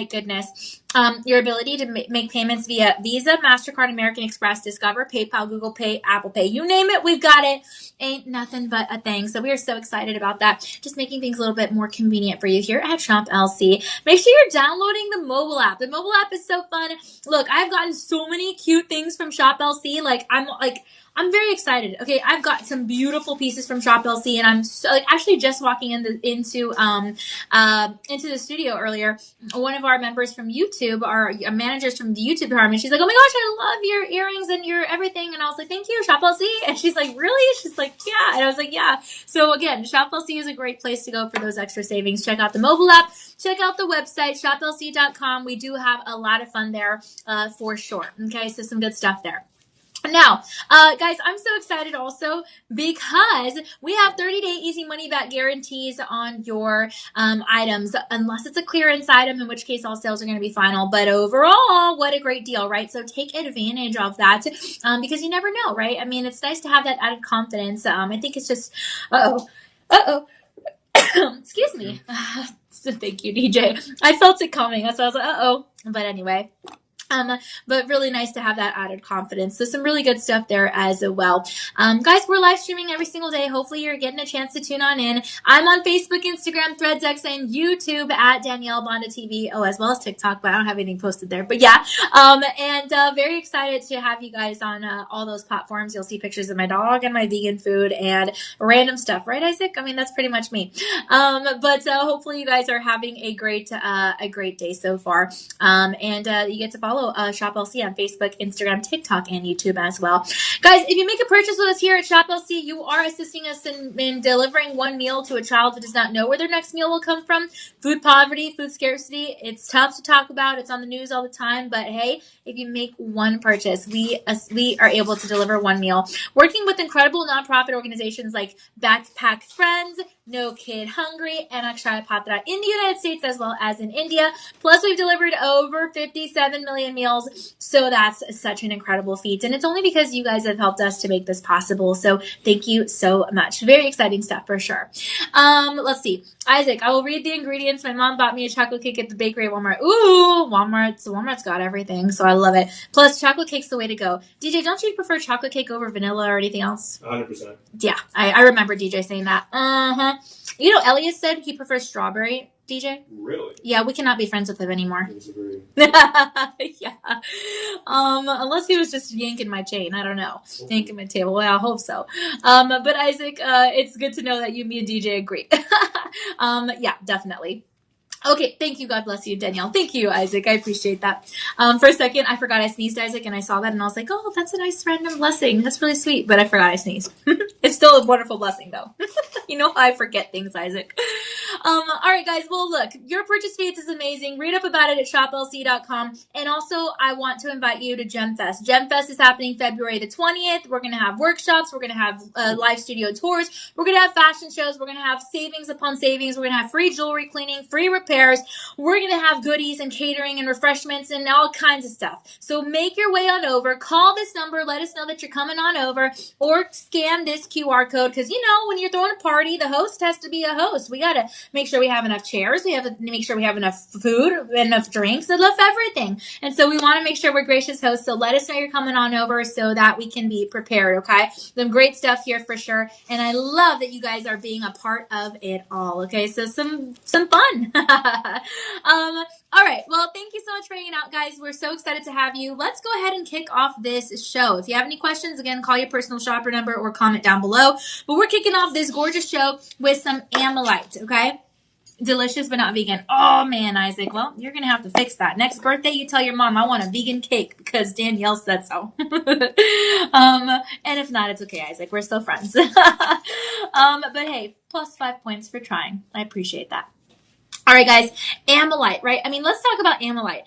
my goodness. Your ability to make payments via Visa, MasterCard, American Express, Discover, PayPal, Google Pay, Apple Pay. You name it, we've got it. Ain't nothing but a thing. So we are so excited about that. Just making things a little bit more convenient for you here at Shop LC. Make sure you're downloading the mobile app. The mobile app is so fun. Look, I've gotten so many cute things from Shop LC. I'm very excited. Okay, I've got some beautiful pieces from Shop LC, and I'm so, actually just walking into the studio earlier. One of our members from YouTube, our managers from the YouTube department, she's like, "Oh my gosh, I love your earrings and your everything," and I was like, "Thank you, Shop LC." And she's like, "Really?" She's like, "Yeah," and I was like, "Yeah." So again, Shop LC is a great place to go for those extra savings. Check out the mobile app. Check out the website, shoplc.com. We do have a lot of fun there for sure. Okay, so some good stuff there. Now, guys, I'm so excited also because we have 30-day easy money back guarantees on your items, unless it's a clearance item, in which case all sales are going to be final. But overall, what a great deal, right? So take advantage of that because you never know, right? I mean, it's nice to have that added confidence. I think it's just, excuse me. So thank you, DJ. I felt it coming. So I was like, But anyway. But really nice to have that added confidence. So some really good stuff there as well. Guys, we're live streaming every single day. Hopefully you're getting a chance to tune on in. I'm on Facebook, Instagram, Threads, X, and YouTube at Danielle Banda TV. Oh, as well as TikTok, but I don't have anything posted there. But yeah, very excited to have you guys on all those platforms. You'll see pictures of my dog and my vegan food and random stuff, right, Isaac? I mean, that's pretty much me. But hopefully you guys are having a great day so far. You get to follow Shop LC on Facebook, Instagram, TikTok, and YouTube as well. Guys, if you make a purchase with us here at Shop LC, you are assisting us in delivering one meal to a child who does not know where their next meal will come from. Food poverty, food scarcity, it's tough to talk about. It's on the news all the time. But hey, if you make one purchase, we are able to deliver one meal. Working with incredible nonprofit organizations like Backpack Friends, No Kid Hungry, and Akshaya Patra in the United States as well as in India. Plus, we've delivered over 57 million meals. So that's such an incredible feat. And it's only because you guys have helped us to make this possible. So thank you so much. Very exciting stuff for sure. Let's see. Isaac, I will read the ingredients. My mom bought me a chocolate cake at the bakery at Walmart. Ooh, Walmart's got everything. So I love it. Plus, chocolate cake's the way to go. DJ, don't you prefer chocolate cake over vanilla or anything else? 100%. Yeah, I remember DJ saying that. You know, Elliot said he prefers strawberry, DJ. Really? Yeah, we cannot be friends with him anymore. I disagree. Yeah. Unless he was just yanking my chain. I don't know. Yanking my table. Well, I hope so. But Isaac, it's good to know that me and DJ agree. Yeah, definitely. Okay, thank you. God bless you, Danielle. Thank you, Isaac. I appreciate that. For a second, I forgot I sneezed, Isaac, and I saw that, and I was like, oh, that's a nice random blessing. That's really sweet, but I forgot I sneezed. It's still a wonderful blessing, though. You know how I forget things, Isaac. All right, guys. Well, look, your purchase fees is amazing. Read up about it at shoplc.com. And also, I want to invite you to GemFest. GemFest is happening February the 20th. We're going to have workshops. We're going to have live studio tours. We're going to have fashion shows. We're going to have savings upon savings. We're going to have free jewelry cleaning, free repairs. We're going to have goodies and catering and refreshments and all kinds of stuff. So make your way on over. Call this number. Let us know that you're coming on over, or scan this QR code, because, you know, when you're throwing a party, the host has to be a host. We got to make sure we have enough chairs. We have to make sure we have enough food, enough drinks, enough everything. And so we want to make sure we're gracious hosts. So let us know you're coming on over so that we can be prepared, okay? Some great stuff here for sure. And I love that you guys are being a part of it all, okay? So some fun. All right. Well, thank you so much for hanging out, guys. We're so excited to have you. Let's go ahead and kick off this show. If you have any questions, again, call your personal shopper number or comment down below. But we're kicking off this gorgeous show with some Amylite, okay? Delicious, but not vegan. Oh, man, Isaac. Well, you're going to have to fix that. Next birthday, you tell your mom, I want a vegan cake because Danielle said so. And if not, it's okay, Isaac. We're still friends. But hey, plus 5 points for trying. I appreciate that. All right, guys, Amylite, right? I mean, let's talk about Amylite.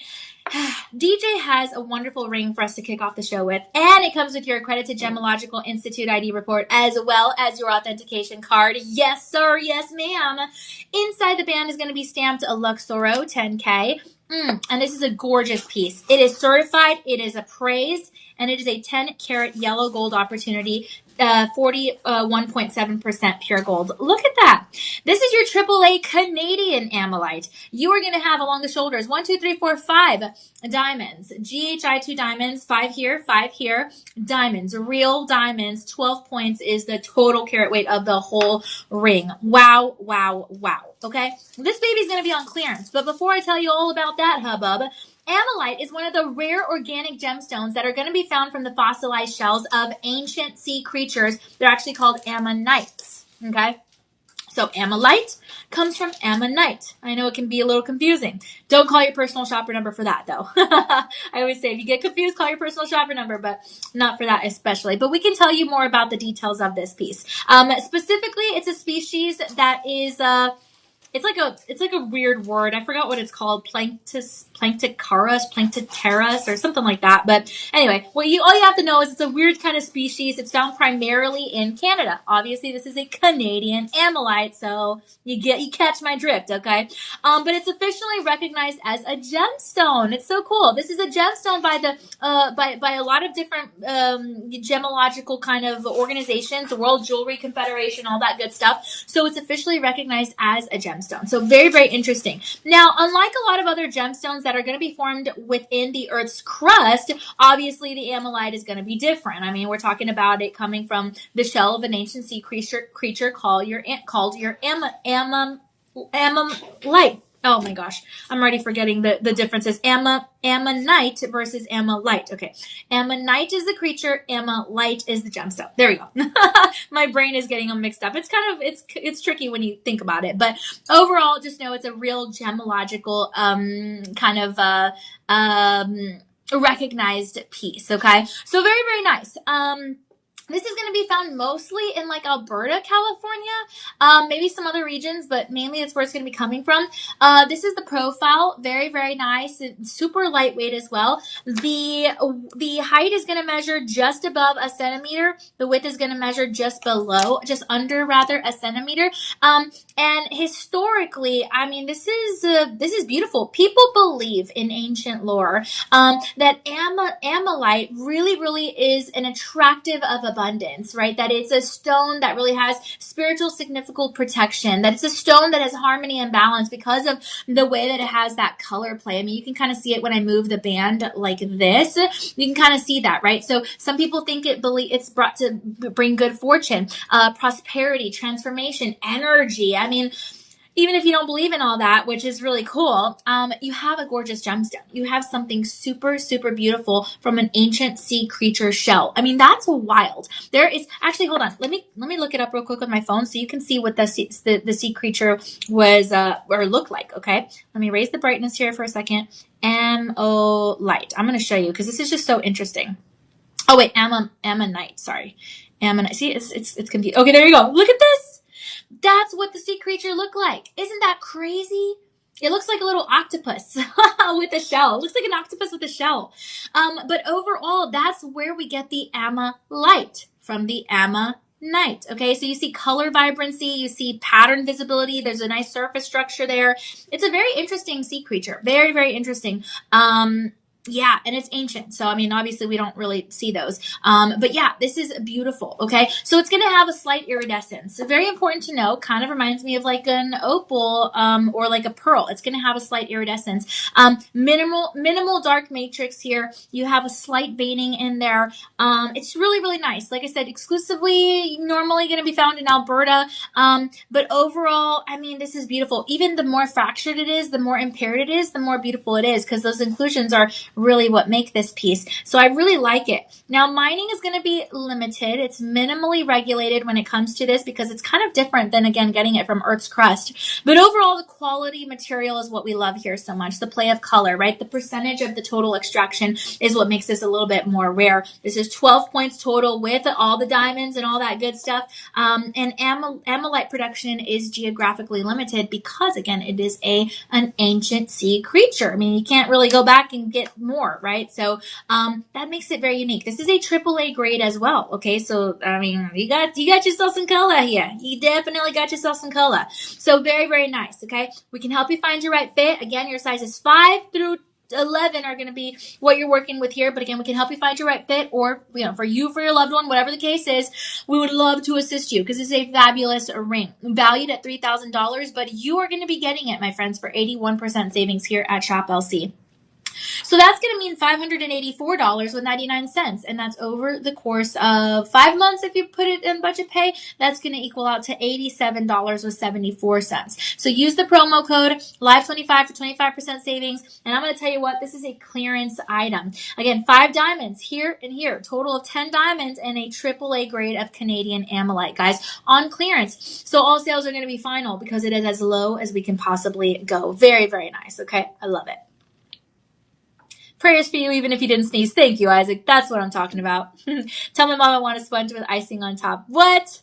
DJ has a wonderful ring for us to kick off the show with, and it comes with your accredited Gemological Institute ID report as well as your authentication card. Yes, sir. Yes, ma'am. Inside the band is going to be stamped a Luxoro 10K. And this is a gorgeous piece. It is certified, it is appraised, and it is a 10-karat yellow gold opportunity 41.7% pure gold. Look at that. This is your AAA Canadian Ammonite. You are going to have along the shoulders 1, 2, 3, 4, 5 diamonds. GHI 2 diamonds, 5 here, 5 here. Diamonds, real diamonds. 12 points is the total carat weight of the whole ring. Wow, wow, wow. Okay, this baby's going to be on clearance. But before I tell you all about that hubbub, Ammonite is one of the rare organic gemstones that are going to be found from the fossilized shells of ancient sea creatures. They're actually called ammonites. Okay? So ammonite comes from ammonite. I know it can be a little confusing. Don't call your personal shopper number for that, though. I always say if you get confused, call your personal shopper number, but not for that especially. But we can tell you more about the details of this piece. Specifically, it's a species that is... It's like a weird word. I forgot what it's called. Plancticaris, or something like that. But anyway, all you have to know is it's a weird kind of species. It's found primarily in Canada. Obviously, this is a Canadian ammonite, so you catch my drift, okay? But it's officially recognized as a gemstone. It's so cool. This is a gemstone by a lot of different gemological kind of organizations, the World Jewelry Confederation, all that good stuff. So it's officially recognized as a gemstone. So very, very interesting. Now, unlike a lot of other gemstones that are going to be formed within the Earth's crust, obviously the ammonite is going to be different. I mean, we're talking about it coming from the shell of an ancient sea creature called your ammonite. Oh my gosh, I'm already forgetting the differences. Ammonite versus ammolite. Okay, ammonite is the creature, ammolite is the gemstone. There we go. My brain is getting them mixed up. It's kind of it's tricky when you think about it, but overall, just know it's a real gemological kind of recognized piece. Okay, so very, very nice. This is going to be found mostly in like Alberta, California, maybe some other regions, but mainly it's where it's going to be coming from. This is the profile. Very, very nice. It's super lightweight as well. The height is going to measure just above a centimeter. The width is going to measure just under a centimeter. And historically, I mean, this is beautiful. People believe in ancient lore that ammolite really, really is an attractive of abundance, right? That it's a stone that really has spiritual significant protection, that it's a stone that has harmony and balance because of the way that it has that color play. I mean, you can kind of see it when I move the band like this. You can kind of see that, right? So some people think it's brought to bring good fortune, prosperity, transformation, energy. I mean, even if you don't believe in all that, which is really cool, you have a gorgeous gemstone. You have something super, super beautiful from an ancient sea creature shell. I mean, that's wild. There is actually, hold on. Let me look it up real quick with my phone so you can see what the sea creature was or looked like. Okay, let me raise the brightness here for a second. Light. I'm going to show you because this is just so interesting. Oh wait, ammonite. Sorry, ammonite. See, it's confused. Okay, there you go. Look at this. That's what the sea creature looked like. Isn't that crazy? It looks like a little octopus with a shell. It looks like an octopus with a shell. But overall, that's where we get the ammolite from the ammonite. Okay, so you see color vibrancy, you see pattern visibility. There's a nice surface structure there. It's a very interesting sea creature. Very, very interesting. Yeah, and it's ancient. So, I mean, obviously we don't really see those. But yeah, this is beautiful, okay? So it's going to have a slight iridescence. So very important to know, kind of reminds me of like an opal or like a pearl. It's going to have a slight iridescence. Minimal dark matrix here. You have a slight veining in there. It's really, really nice. Like I said, exclusively normally going to be found in Alberta. But overall, I mean, this is beautiful. Even the more fractured it is, the more impaired it is, the more beautiful it is because those inclusions are really what make this piece. So I really like it. Now, mining is going to be limited. It's minimally regulated when it comes to this because it's kind of different than, again, getting it from Earth's crust. But overall, the quality material is what we love here so much. The play of color, right? The percentage of the total extraction is what makes this a little bit more rare. This is 12 points total with all the diamonds and all that good stuff. And ammolite production is geographically limited because, again, it is an ancient sea creature. I mean, you can't really go back and get more, right? So that makes it very unique. This is a AAA grade as well. Okay, so I mean, you got yourself some color here. You definitely got yourself some color. So very, very nice. Okay, we can help you find your right fit. Again, your size is 5 through 11 are going to be what you're working with here. But again, we can help you find your right fit, or, for you, for your loved one, whatever the case is, we would love to assist you because it's a fabulous ring valued at $3,000, but you are going to be getting it, my friends, for 81% savings here at Shop LC. So that's going to mean $584.99. And that's over the course of 5 months. If you put it in budget pay, that's going to equal out to $87.74. So use the promo code LIVE25 for 25% savings. And I'm going to tell you what, this is a clearance item. Again, 5 diamonds here and here, total of 10 diamonds and a AAA grade of Canadian Ammonite, guys, on clearance. So all sales are going to be final because it is as low as we can possibly go. Very, very nice. Okay. I love it. Prayers for you, even if you didn't sneeze. Thank you, Isaac. That's what I'm talking about. Tell my mom I want a sponge with icing on top. What?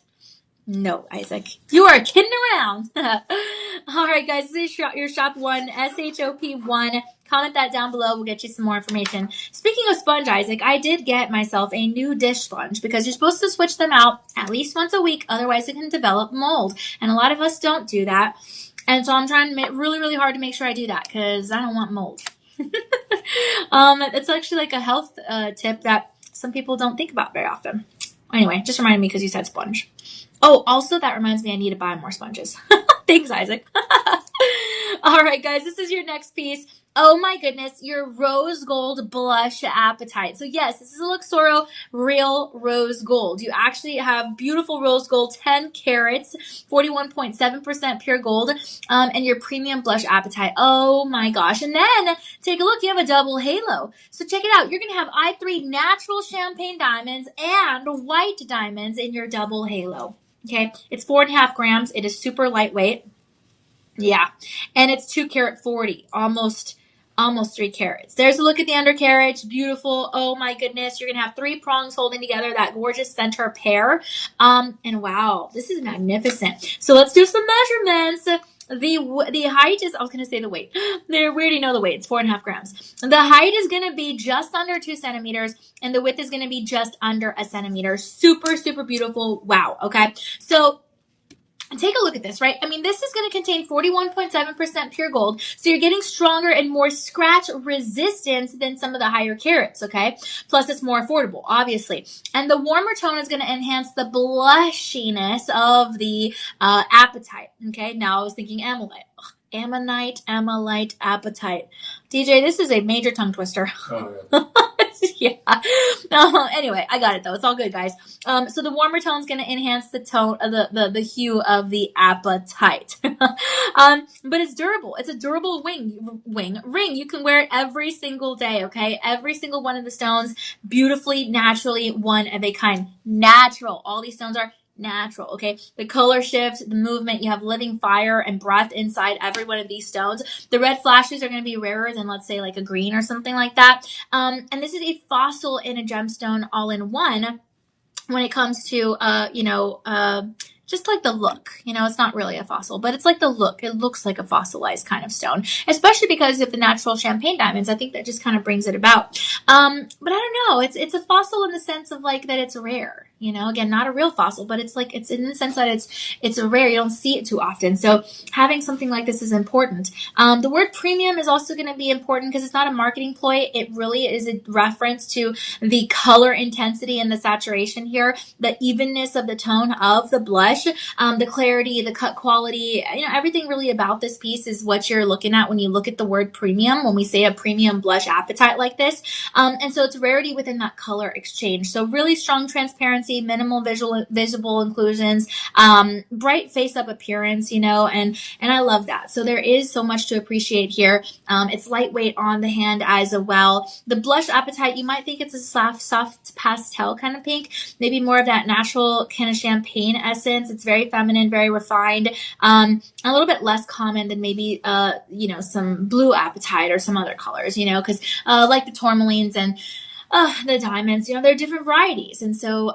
No, Isaac. You are kidding around. All right, guys. This is your shop 1, SHOP1. Comment that down below. We'll get you some more information. Speaking of sponge, Isaac, I did get myself a new dish sponge because you're supposed to switch them out at least once a week. Otherwise, it can develop mold. And a lot of us don't do that. And so I'm trying really, really hard to make sure I do that because I don't want mold. It's actually like a health tip that some people don't think about very often. Anyway, just reminded me because you said sponge. Oh, also that reminds me I need to buy more sponges. Thanks, Isaac. All right, guys, this is your next piece. Oh my goodness, your rose gold blush appetite. So yes, this is a Luxoro real rose gold. You actually have beautiful rose gold, 10 carats, 41.7% pure gold, and your premium blush appetite. Oh my gosh. And then take a look, you have a double halo. So check it out. You're going to have I3 natural champagne diamonds and white diamonds in your double halo. Okay. It's 4.5 grams. It is super lightweight. Yeah. And it's 2 carat 40, almost 3 carats. There's a look at the undercarriage. Beautiful. Oh my goodness. You're going to have 3 prongs holding together that gorgeous center pair. And wow, this is magnificent. So let's do some measurements. The height is, I was going to say the weight. We already know the weight. It's 4.5 grams. The height is going to be just under 2 centimeters and the width is going to be just under 1 centimeter. Super, super beautiful. Wow. Okay. So take a look at this, right? I mean, this is going to contain 41.7% pure gold. So you're getting stronger and more scratch resistance than some of the higher carats, okay? Plus it's more affordable, obviously. And the warmer tone is going to enhance the blushiness of the appetite, okay? Now I was thinking ammonite. Ammonite, appetite. DJ, this is a major tongue twister. Oh, yeah. Yeah. Anyway, I got it though. It's all good, guys. So the warmer tone is going to enhance the tone of the hue of the appetite. But it's durable. It's a durable ring. You can wear it every single day. Okay. Every single one of the stones, beautifully, naturally, one of a kind. Natural. All these stones are natural. Okay. The color shift, the movement, you have living fire and breath inside every one of these stones. The red flashes are going to be rarer than, let's say, like a green or something like that. And this is a fossil and a gemstone all in one when it comes to, just like the look. It's not really a fossil, but it's like the look. It looks like a fossilized kind of stone, especially because of the natural champagne diamonds. I think that just kind of brings it about. But I don't know. It's a fossil in the sense of like that it's rare. Again, not a real fossil, but it's in the sense that it's a rare. You don't see it too often. So having something like this is important. The word premium is also going to be important because it's not a marketing ploy. It really is a reference to the color intensity and the saturation here, the evenness of the tone of the blush, the clarity, the cut quality, everything really about this piece is what you're looking at when you look at the word premium, when we say a premium blush appetite like this. And so it's rarity within that color exchange. So really strong transparency, minimal visible inclusions, bright face-up appearance, and I love that. So there is so much to appreciate here. It's lightweight on the hand as well. The blush appetite, you might think it's a soft pastel kind of pink, maybe more of that natural kind of champagne essence. It's very feminine, very refined, a little bit less common than maybe, some blue appetite or some other colors, because like the tourmalines and the diamonds, they're different varieties. And so,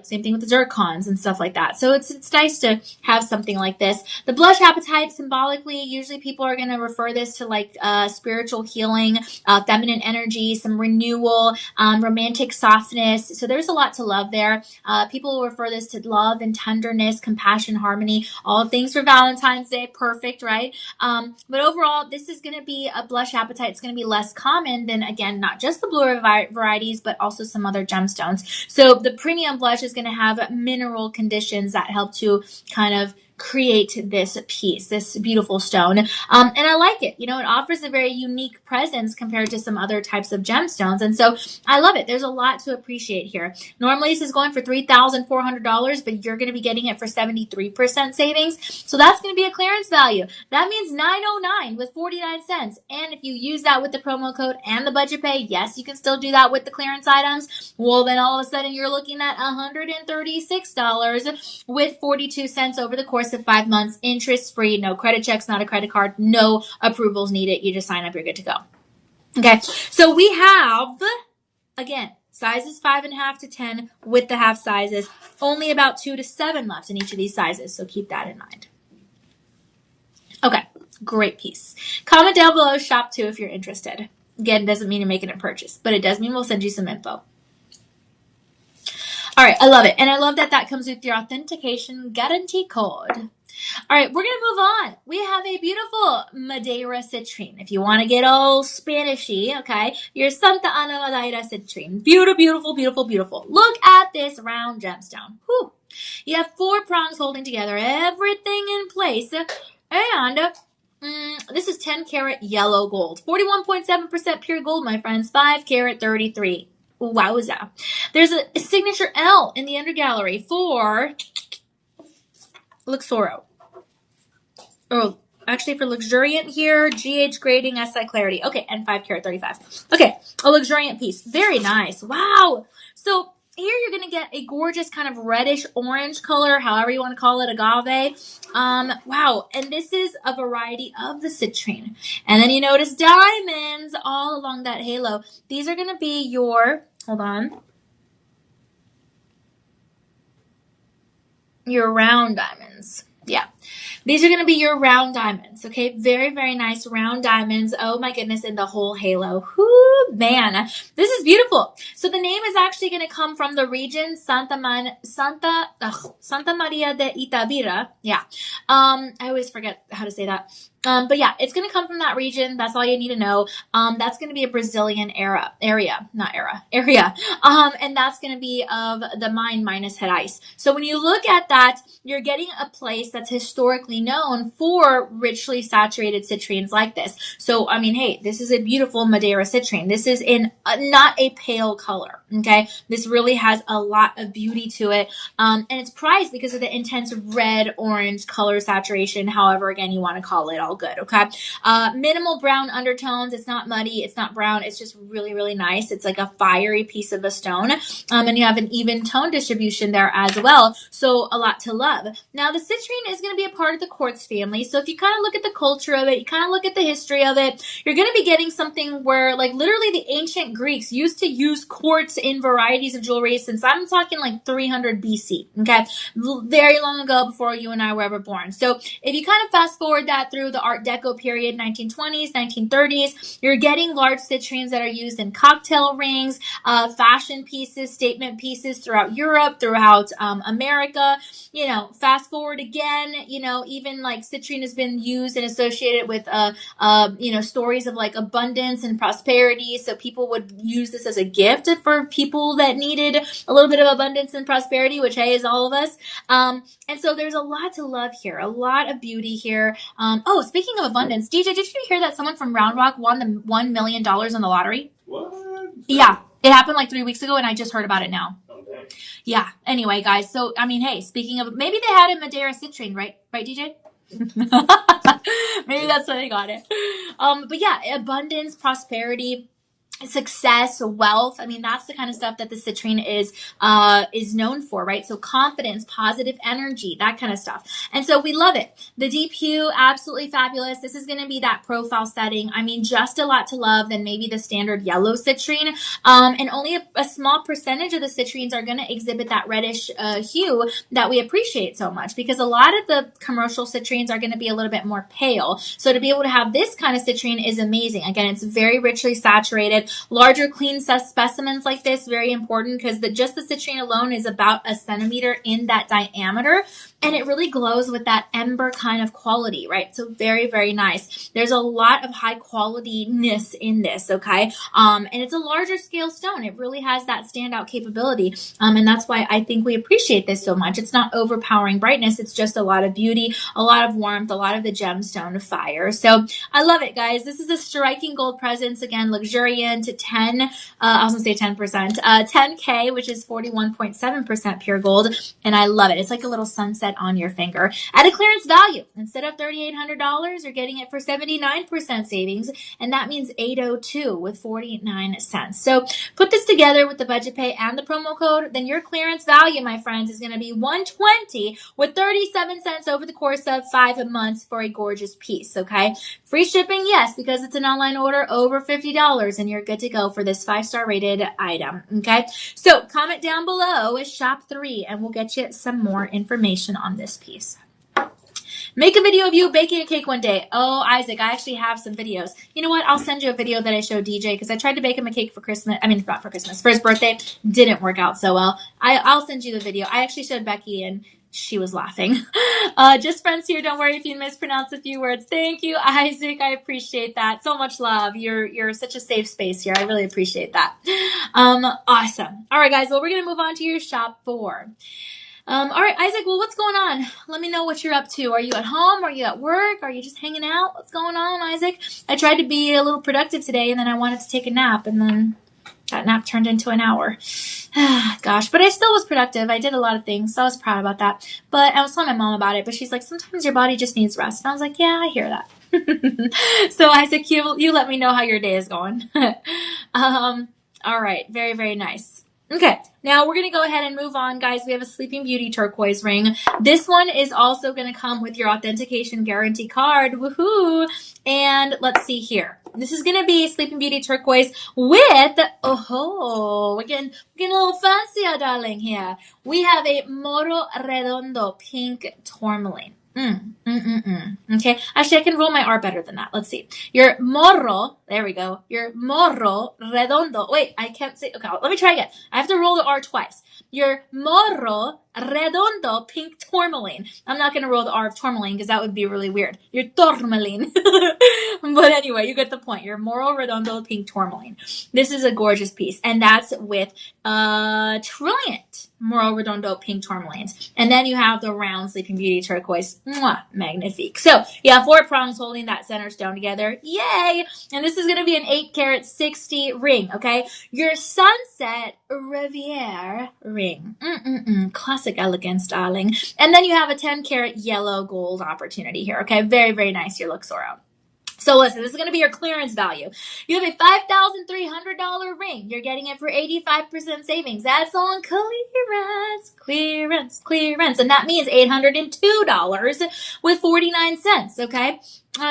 same thing with the zircons and stuff like that. So it's nice to have something like this. The blush apatite, symbolically, usually people are going to refer this to like spiritual healing, feminine energy, some renewal, romantic softness. So there's a lot to love there. People will refer this to love and tenderness, compassion, harmony, all things for Valentine's Day. Perfect, right? But overall, this is going to be a blush apatite. It's going to be less common than, again, not just the bluer varieties, but also some other gemstones. So the premium blush is going to have mineral conditions that help to kind of create this piece, this beautiful stone. And I like it. It offers a very unique presence compared to some other types of gemstones. And so I love it. There's a lot to appreciate here. Normally this is going for $3,400, but you're going to be getting it for 73% savings. So that's going to be a clearance value. That means $909 with 49 cents. And if you use that with the promo code and the budget pay, yes, you can still do that with the clearance items. Well, then all of a sudden you're looking at $136 with 42 cents over the course of 5 months, interest free, no credit checks, not a credit card, no approvals needed. You just sign up, you're good to go. Okay, so we have, again, sizes 5.5 to 10 with the half sizes, only about 2 to 7 left in each of these sizes, so keep that in mind. Okay, great piece. Comment down below, shop too if you're interested. Again, doesn't mean you're making a purchase, but it does mean we'll send you some info. All right, I love it. And I love that comes with your authentication guarantee code. All right, we're going to move on. We have a beautiful Madeira citrine. If you want to get all Spanishy, okay, your Santa Ana Madeira citrine. Beautiful, beautiful, beautiful, beautiful. Look at this round gemstone. Whew. You have 4 prongs holding together, everything in place. And this is 10 karat yellow gold. 41.7% pure gold, my friends. 5 karat 33. Wowza. There's a signature L in the undergallery for Luxoro. Oh, actually for luxuriant here, GH grading, SI clarity. Okay, and 5 karat 35. Okay, a luxuriant piece. Very nice. Wow. So here you're going to get a gorgeous kind of reddish orange color, however you want to call it, agave. Wow. And this is a variety of the citrine. And then you notice diamonds all along that halo. These are going to be your, hold on, your round diamonds. Yeah. These are going to be your round diamonds, okay? Very, very nice round diamonds. Oh my goodness, in the whole halo. Whoo, man. This is beautiful. So the name is actually going to come from the region Santa Maria de Itabira. Yeah. I always forget how to say that. But yeah, it's going to come from that region. That's all you need to know. That's going to be a Brazilian area. And that's going to be of the mine Minas Gerais. So when you look at that, you're getting a place that's historically known for richly saturated citrines like this. So, I mean, hey, this is a beautiful Madeira citrine. This is in not a pale color. Okay. This really has a lot of beauty to it. And it's prized because of the intense red, orange color saturation. However, again, you want to call it, all good. Okay. Minimal brown undertones. It's not muddy. It's not brown. It's just really, really nice. It's like a fiery piece of a stone. And you have an even tone distribution there as well. So a lot to love. Now the citrine is going to be a part of the quartz family. So if you kind of look at the culture of it, you kind of look at the history of it, you're going to be getting something where like literally the ancient Greeks used to use quartz in varieties of jewelry since I'm talking like 300 BC. Okay. Very long ago before you and I were ever born. So if you kind of fast forward that through the Art Deco period, 1920s, 1930s, you're getting large citrines that are used in cocktail rings, fashion pieces, statement pieces throughout Europe, throughout America. Fast forward again, even like citrine has been used and associated with, stories of like abundance and prosperity. So people would use this as a gift for people that needed a little bit of abundance and prosperity, which, hey, is all of us. And so there's a lot to love here, a lot of beauty here. Speaking of abundance, DJ, did you hear that someone from Round Rock won the $1 million on the lottery? What? Yeah, it happened like 3 weeks ago, and I just heard about it now. Yeah. Anyway, guys. So, I mean, hey, speaking of, maybe they had a Madeira citrine, right? Right, DJ? Maybe that's why they got it. But yeah, abundance, prosperity. success, wealth. I mean, that's the kind of stuff that the citrine is known for, right? So confidence, positive energy, that kind of stuff. And so we love it. The deep hue, absolutely fabulous. This is going to be that profile setting. I mean, just a lot to love than maybe the standard yellow citrine. And only a small percentage of the citrines are going to exhibit that reddish hue that we appreciate so much, because a lot of the commercial citrines are going to be a little bit more pale. So to be able to have this kind of citrine is amazing. Again, it's very richly saturated. Larger, clean specimens like this, very important, because just the citrine alone is about a centimeter in that diameter, and it really glows with that ember kind of quality, right? So very, very nice. There's a lot of high qualityness in this, okay? And it's a larger scale stone. It really has that standout capability, and that's why I think we appreciate this so much. It's not overpowering brightness. It's just a lot of beauty, a lot of warmth, a lot of the gemstone fire. So I love it, guys. This is a striking gold presence. Again, luxuriant, 10, I was gonna say 10%, 10K, which is 41.7% pure gold. And I love it. It's like a little sunset on your finger at a clearance value. Instead of $3,800, you're getting it for 79% savings. And that means $802 with 49 cents. So put this together with the budget pay and the promo code, then your clearance value, my friends, is going to be $120 with 37 cents over the course of 5 months for a gorgeous piece. Okay. Free shipping, yes, because it's an online order over $50, and you're good to go for this 5-star rated item. Okay. So comment down below is shop 3, and we'll get you some more information on this piece. Make a video of you baking a cake one day. Oh, Isaac, I actually have some videos. You know what? I'll send you a video that I showed DJ, because I tried to bake him a cake for Christmas. I mean, not for Christmas, for his birthday. Didn't work out so well. I'll send you the video. I actually showed Becky, and she was laughing. Just friends here. Don't worry if you mispronounce a few words. Thank you, Isaac. I appreciate that. So much love. You're such a safe space here. I really appreciate that. Awesome. All right, guys. Well, we're going to move on to your shop 4. All right, Isaac, well, what's going on? Let me know what you're up to. Are you at home? Are you at work? Are you just hanging out? What's going on, Isaac? I tried to be a little productive today, and then I wanted to take a nap, and then that nap turned into an hour. Gosh, but I still was productive. I did a lot of things, so I was proud about that. But I was telling my mom about it, but she's like, sometimes your body just needs rest. And I was like, yeah, I hear that. So Isaac, you let me know how your day is going. All right, very, very nice. Okay, now we're going to go ahead and move on, guys. We have a Sleeping Beauty turquoise ring. This one is also going to come with your authentication guarantee card. Woohoo! And let's see here. This is going to be Sleeping Beauty turquoise with, we're getting a little fancier, darling, here. We have a Moro Redondo pink tourmaline. Okay. Actually, I can roll my R better than that. Let's see. Your morro, there we go. Your morro redondo. Wait, I can't say. Okay, let me try again. I have to roll the R twice. Your morro redondo pink tourmaline. I'm not going to roll the R of tourmaline because that would be really weird. Your tourmaline. But anyway, you get the point. Your morro redondo pink tourmaline. This is a gorgeous piece. And that's with trilliant Morro Redondo pink tourmalines. And then you have the round Sleeping Beauty turquoise. Mwah, magnifique. So you have 4 prongs holding that center stone together. Yay! And this is going to be an 8-carat 60 ring, okay? Your Sunset Riviere ring. Classic elegance, darling. And then you have a 10-carat yellow gold opportunity here, okay? Very, very nice, your Luxoro. So listen, this is going to be your clearance value. You have a $5,300 ring. You're getting it for 85% savings. That's on clearance. And that means $802 with 49 cents, okay?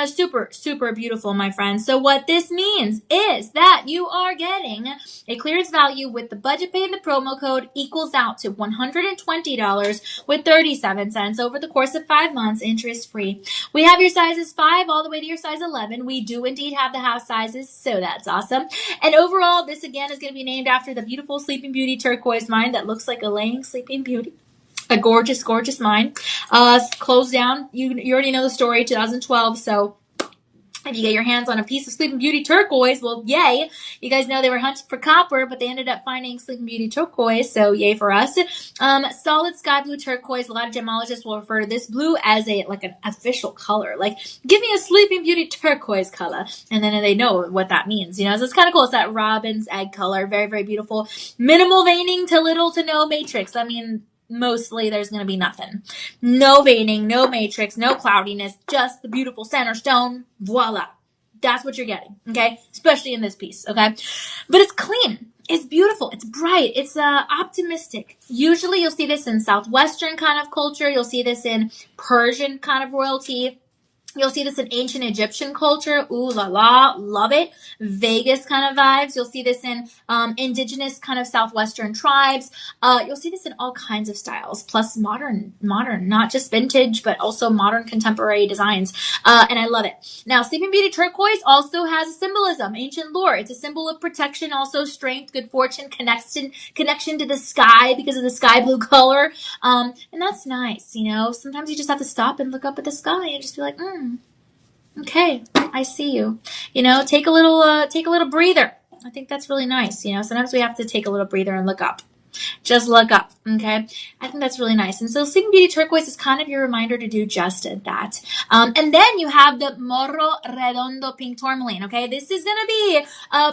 Super, super beautiful, my friends. So what this means is that you are getting a clearance value with the budget pay and the promo code equals out to $120 with 37 cents over the course of 5 months, interest free. We have your sizes 5 all the way to your size 11. We do indeed have the house sizes, so that's awesome. And overall, this again is going to be named after the beautiful Sleeping Beauty turquoise mine that looks like a laying Sleeping Beauty. A gorgeous, gorgeous mine. Closed down. You already know the story, 2012. So if you get your hands on a piece of Sleeping Beauty turquoise, well, yay. You guys know they were hunting for copper, but they ended up finding Sleeping Beauty turquoise, so yay for us. Solid sky blue turquoise. A lot of gemologists will refer to this blue as an official color. Like, give me a Sleeping Beauty turquoise color. And then they know what that means, so it's kind of cool. It's that robin's egg color. Very, very beautiful. Minimal veining to little to no matrix. I mean, mostly there's going to be nothing. No veining, no matrix, no cloudiness, just the beautiful center stone. Voila. That's what you're getting, okay? Especially in this piece, okay? But it's clean. It's beautiful. It's bright. It's optimistic. Usually you'll see this in Southwestern kind of culture. You'll see this in Persian kind of royalty. You'll see this in ancient Egyptian culture. Ooh la la, love it. Vegas kind of vibes. You'll see this in indigenous kind of Southwestern tribes. You'll see this in all kinds of styles, plus modern, not just vintage, but also modern contemporary designs. And I love it. Now, Sleeping Beauty turquoise also has a symbolism, ancient lore. It's a symbol of protection, also strength, good fortune, connection to the sky because of the sky blue color. And that's nice, you know. Sometimes you just have to stop and look up at the sky and just be like, okay, I see you. You know, take a little breather. I think that's really nice. You know, sometimes we have to take a little breather and look up. Just look up, okay? I think that's really nice. And so Sleeping Beauty turquoise is kind of your reminder to do just that. And then you have the Morro Redondo pink tourmaline, okay? This is going to be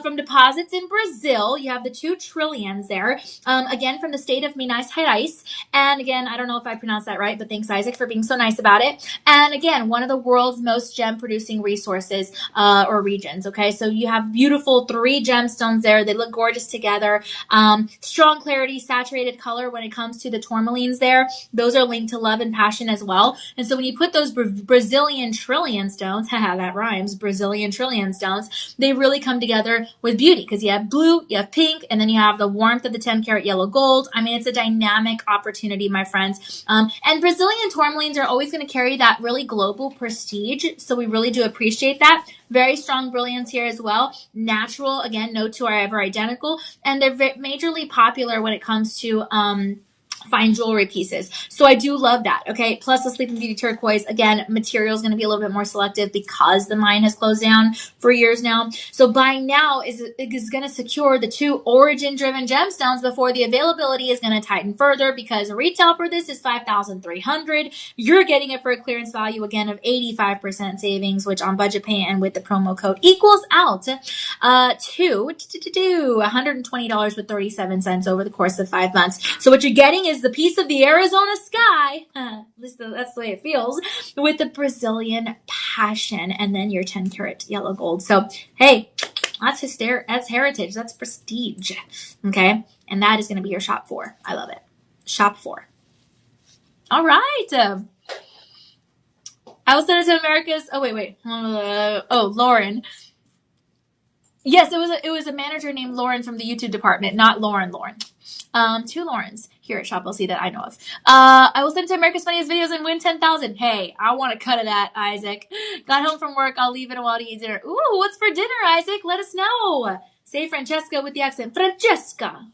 from deposits in Brazil. You have the 2 trillions there. Again, from the state of Minas Gerais. And again, I don't know if I pronounced that right, but thanks, Isaac, for being so nice about it. And again, one of the world's most gem-producing resources or regions, okay? So you have beautiful 3 gemstones there. They look gorgeous together. Strong clarity, saturated color when it comes to the tourmalines there. Those are linked to love and passion as well. And so when you put those Brazilian trillion stones, haha, that rhymes, Brazilian trillion stones, they really come together with beauty because you have blue, you have pink, and then you have the warmth of the 10 karat yellow gold. I mean, it's a dynamic opportunity, my friends. And Brazilian tourmalines are always going to carry that really global prestige. So we really do appreciate that. Very strong brilliance here as well. Natural, again, no 2 are ever identical. And they're majorly popular when it comes to fine jewelry pieces. So I do love that, okay? Plus the Sleeping Beauty turquoise, again, material is going to be a little bit more selective because the mine has closed down for years now. So buying now is going to secure the 2 origin-driven gemstones before the availability is going to tighten further because retail for this is $5,300. You're getting it for a clearance value, again, of 85% savings, which on budget pay and with the promo code equals out to $120 with 37 cents over the course of 5 months. So what you're getting is the piece of the Arizona sky, at least that's the way it feels, with the Brazilian passion, and then your 10 karat yellow gold. So, hey, that's heritage, that's prestige, okay? And that is going to be your shop 4. I love it. Shop 4. All right. I was sent it to America's, Lauren. Yes, it was a manager named Lauren from the YouTube department, not Lauren. 2 Laurens here at Shop LC that I know of. I will send to America's Funniest Videos and win 10,000. Hey, I want a cut of that, Isaac. Got home from work. I'll leave it while to eat dinner. Ooh, what's for dinner, Isaac? Let us know. Say Francesca with the accent. Francesca.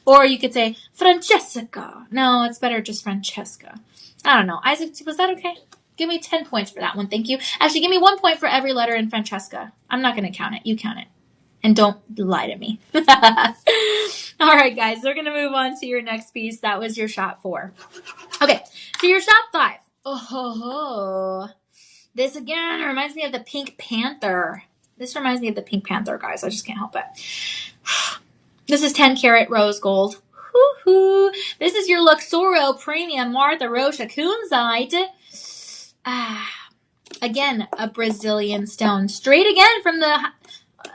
Or you could say Francesca. No, it's better just Francesca. I don't know. Isaac, was that okay? Give me 10 points for that one. Thank you. Actually, give me 1 point for every letter in Francesca. I'm not going to count it. You count it. And don't lie to me. All right, guys. We're going to move on to your next piece. That was your shop 4. Okay. So your shop 5. Oh. This, again, reminds me of the Pink Panther. This reminds me of the Pink Panther, guys. I just can't help it. This is 10 karat rose gold. Woo-hoo. This is your Luxoro Premium Martha Rocha Kunzite. Again, a Brazilian stone. Straight again from the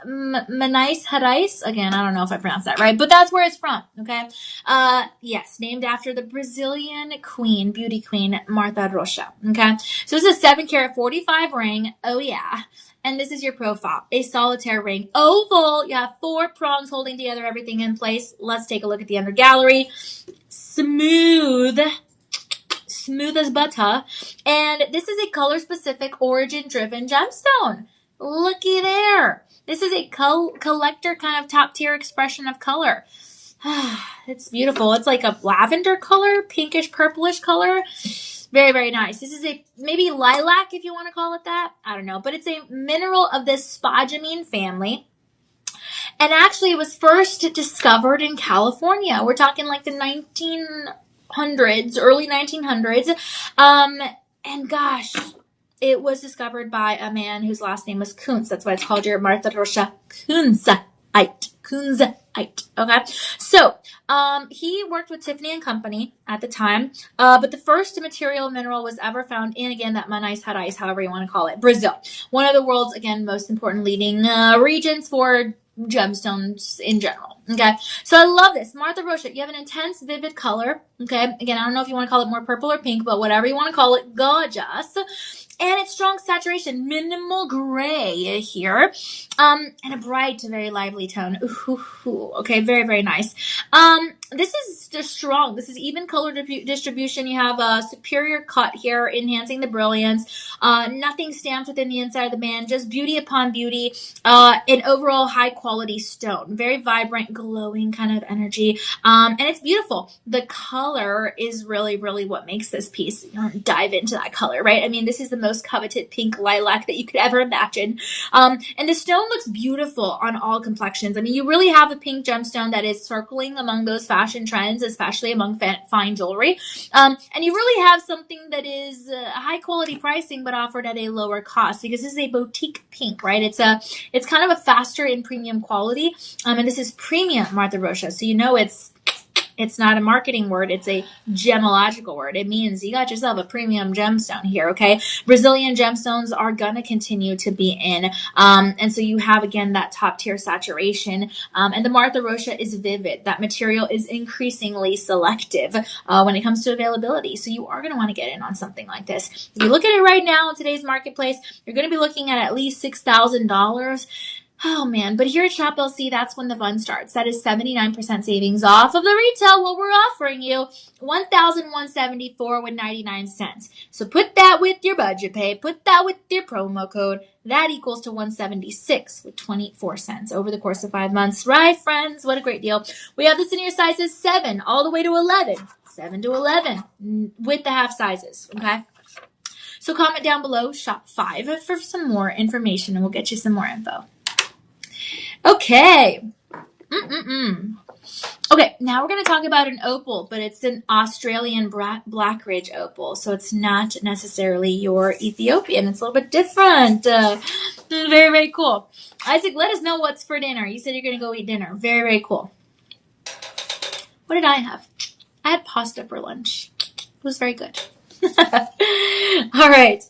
Minas Gerais. Again, I don't know if I pronounced that right, but that's where it's from, okay? Yes, named after the Brazilian queen, beauty queen, Martha Rocha, okay? So this is a 7 karat 45 ring. Oh, yeah. And this is your profile. A solitaire ring. Oval. You have 4 prongs holding together everything in place. Let's take a look at the under gallery. Smooth as butter. And this is a color-specific, origin-driven gemstone. Looky there. This is a collector kind of top-tier expression of color. It's beautiful. It's like a lavender color, pinkish, purplish color. Very, very nice. This is a maybe lilac, if you want to call it that. I don't know. But it's a mineral of the spodumene family. And actually, it was first discovered in California. We're talking like the 1900s, early 1900s. And gosh, it was discovered by a man whose last name was Kuntz. That's why it's called your Martha Rocha Kunzite. height. Okay. So, he worked with Tiffany and Company at the time. But the first material mineral was ever found in, again, that Manais Harais, however you want to call it, Brazil. One of the world's, again, most important leading regions for gemstones in general. Okay. So I love this. Martha Rocha, you have an intense, vivid color. Okay. Again, I don't know if you want to call it more purple or pink, but whatever you want to call it, gorgeous. And it's strong saturation, minimal gray here, and a bright to very lively tone. Ooh, okay, very, very nice. This is just strong. This is even color distribution. You have a superior cut here, enhancing the brilliance. Nothing stands within the inside of the band, just beauty upon beauty. An overall high quality stone, very vibrant, glowing kind of energy. And it's beautiful. The color is really, really what makes this piece. Dive into that color, right? I mean, this is the most coveted pink lilac that you could ever imagine. And the stone looks beautiful on all complexions. I mean, you really have a pink gemstone that is circling among those fashion trends, especially among fine jewelry. And you really have something that is high quality pricing, but offered at a lower cost, because this is a boutique pink, right? It's kind of a faster in premium quality. And this is premium Martha Rocha. So, it's not a marketing word. It's a gemological word. It means you got yourself a premium gemstone here, okay? Brazilian gemstones are going to continue to be in. And so you have, again, that top tier saturation. And the Martha Rocha is vivid. That material is increasingly selective when it comes to availability. So you are going to want to get in on something like this. If you look at it right now in today's marketplace, you're going to be looking at least $6,000. Oh man, but here at Shop LC, that's when the fun starts. That is 79% savings off of the retail. What we're offering you, $1,174 with 99 cents. So put that with your budget pay, put that with your promo code. That equals to $176 with 24 cents over the course of 5 months. Right, friends? What a great deal. We have this in your sizes 7 all the way to 11. 7 to 11 with the half sizes, okay? So comment down below, Shop 5, for some more information, and we'll get you some more info. Okay. Okay, now we're going to talk about an opal, but it's an Australian Black Ridge opal, so it's not necessarily your Ethiopian. It's a little bit different. Very, very cool. Isaac, let us know what's for dinner. You said you're going to go eat dinner. Very, very cool. What did I have? I had pasta for lunch. It was very good. All right.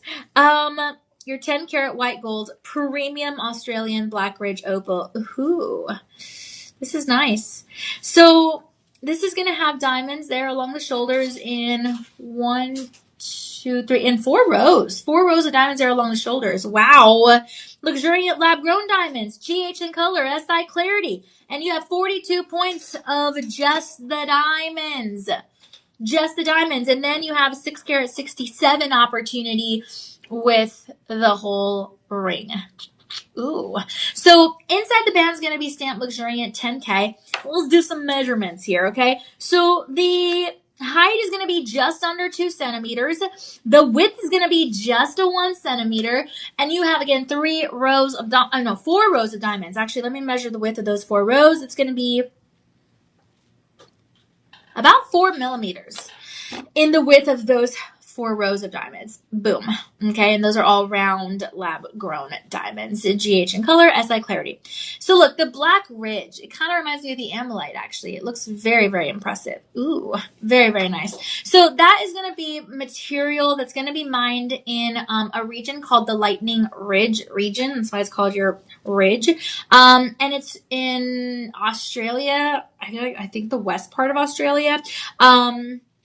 Your 10 karat white gold premium Australian Black Ridge opal. Ooh, this is nice. So this is going to have diamonds there along the shoulders in 1, 2, 3, and 4 rows. 4 rows of diamonds there along the shoulders. Wow. Luxuriant lab grown diamonds, GH in color, SI clarity. And you have 42 points of just the diamonds. Just the diamonds. And then you have 6 karat 67 opportunity with the whole ring. Ooh. So inside the band is going to be stamped luxuriant 10K. Let's do some measurements here, okay? So the height is going to be just under 2 centimeters. The width is going to be just a 1 centimeter. And you have, again, 4 rows of diamonds. Actually, let me measure the width of those 4 rows. It's going to be about 4 millimeters in the width of those 4 rows of diamonds. Boom. Okay, and those are all round lab-grown diamonds in GH in color, SI clarity. So look, the Black Ridge, it kind of reminds me of the Amylite, actually. It looks very, very impressive. Ooh, very, very nice. So that is going to be material that's going to be mined in a region called the Lightning Ridge region. That's why it's called your ridge. And it's in Australia. I think the west part of Australia.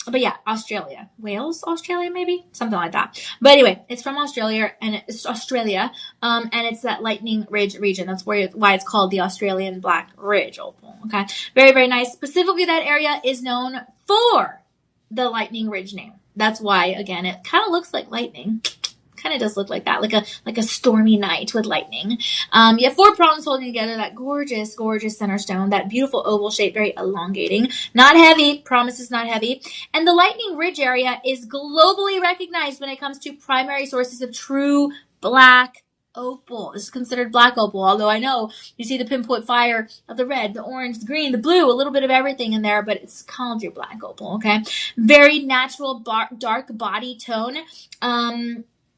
But yeah, Australia. Wales, Australia, maybe? Something like that. But anyway, it's from Australia, and it's Australia, and it's that Lightning Ridge region. That's why it's called the Australian Black Ridge opal, okay? Very, very nice. Specifically, that area is known for the Lightning Ridge name. That's why, again, it kind of looks like lightning. Kind of does look like that, like a stormy night with lightning. You have 4 prongs holding together that gorgeous, gorgeous center stone, that beautiful oval shape, very elongating, not heavy. Promise is not heavy. And the Lightning Ridge area is globally recognized when it comes to primary sources of true black opal. This is considered black opal, although I know you see the pinpoint fire of the red, the orange, the green, the blue, a little bit of everything in there, but it's called your black opal, okay? Very natural, dark body tone.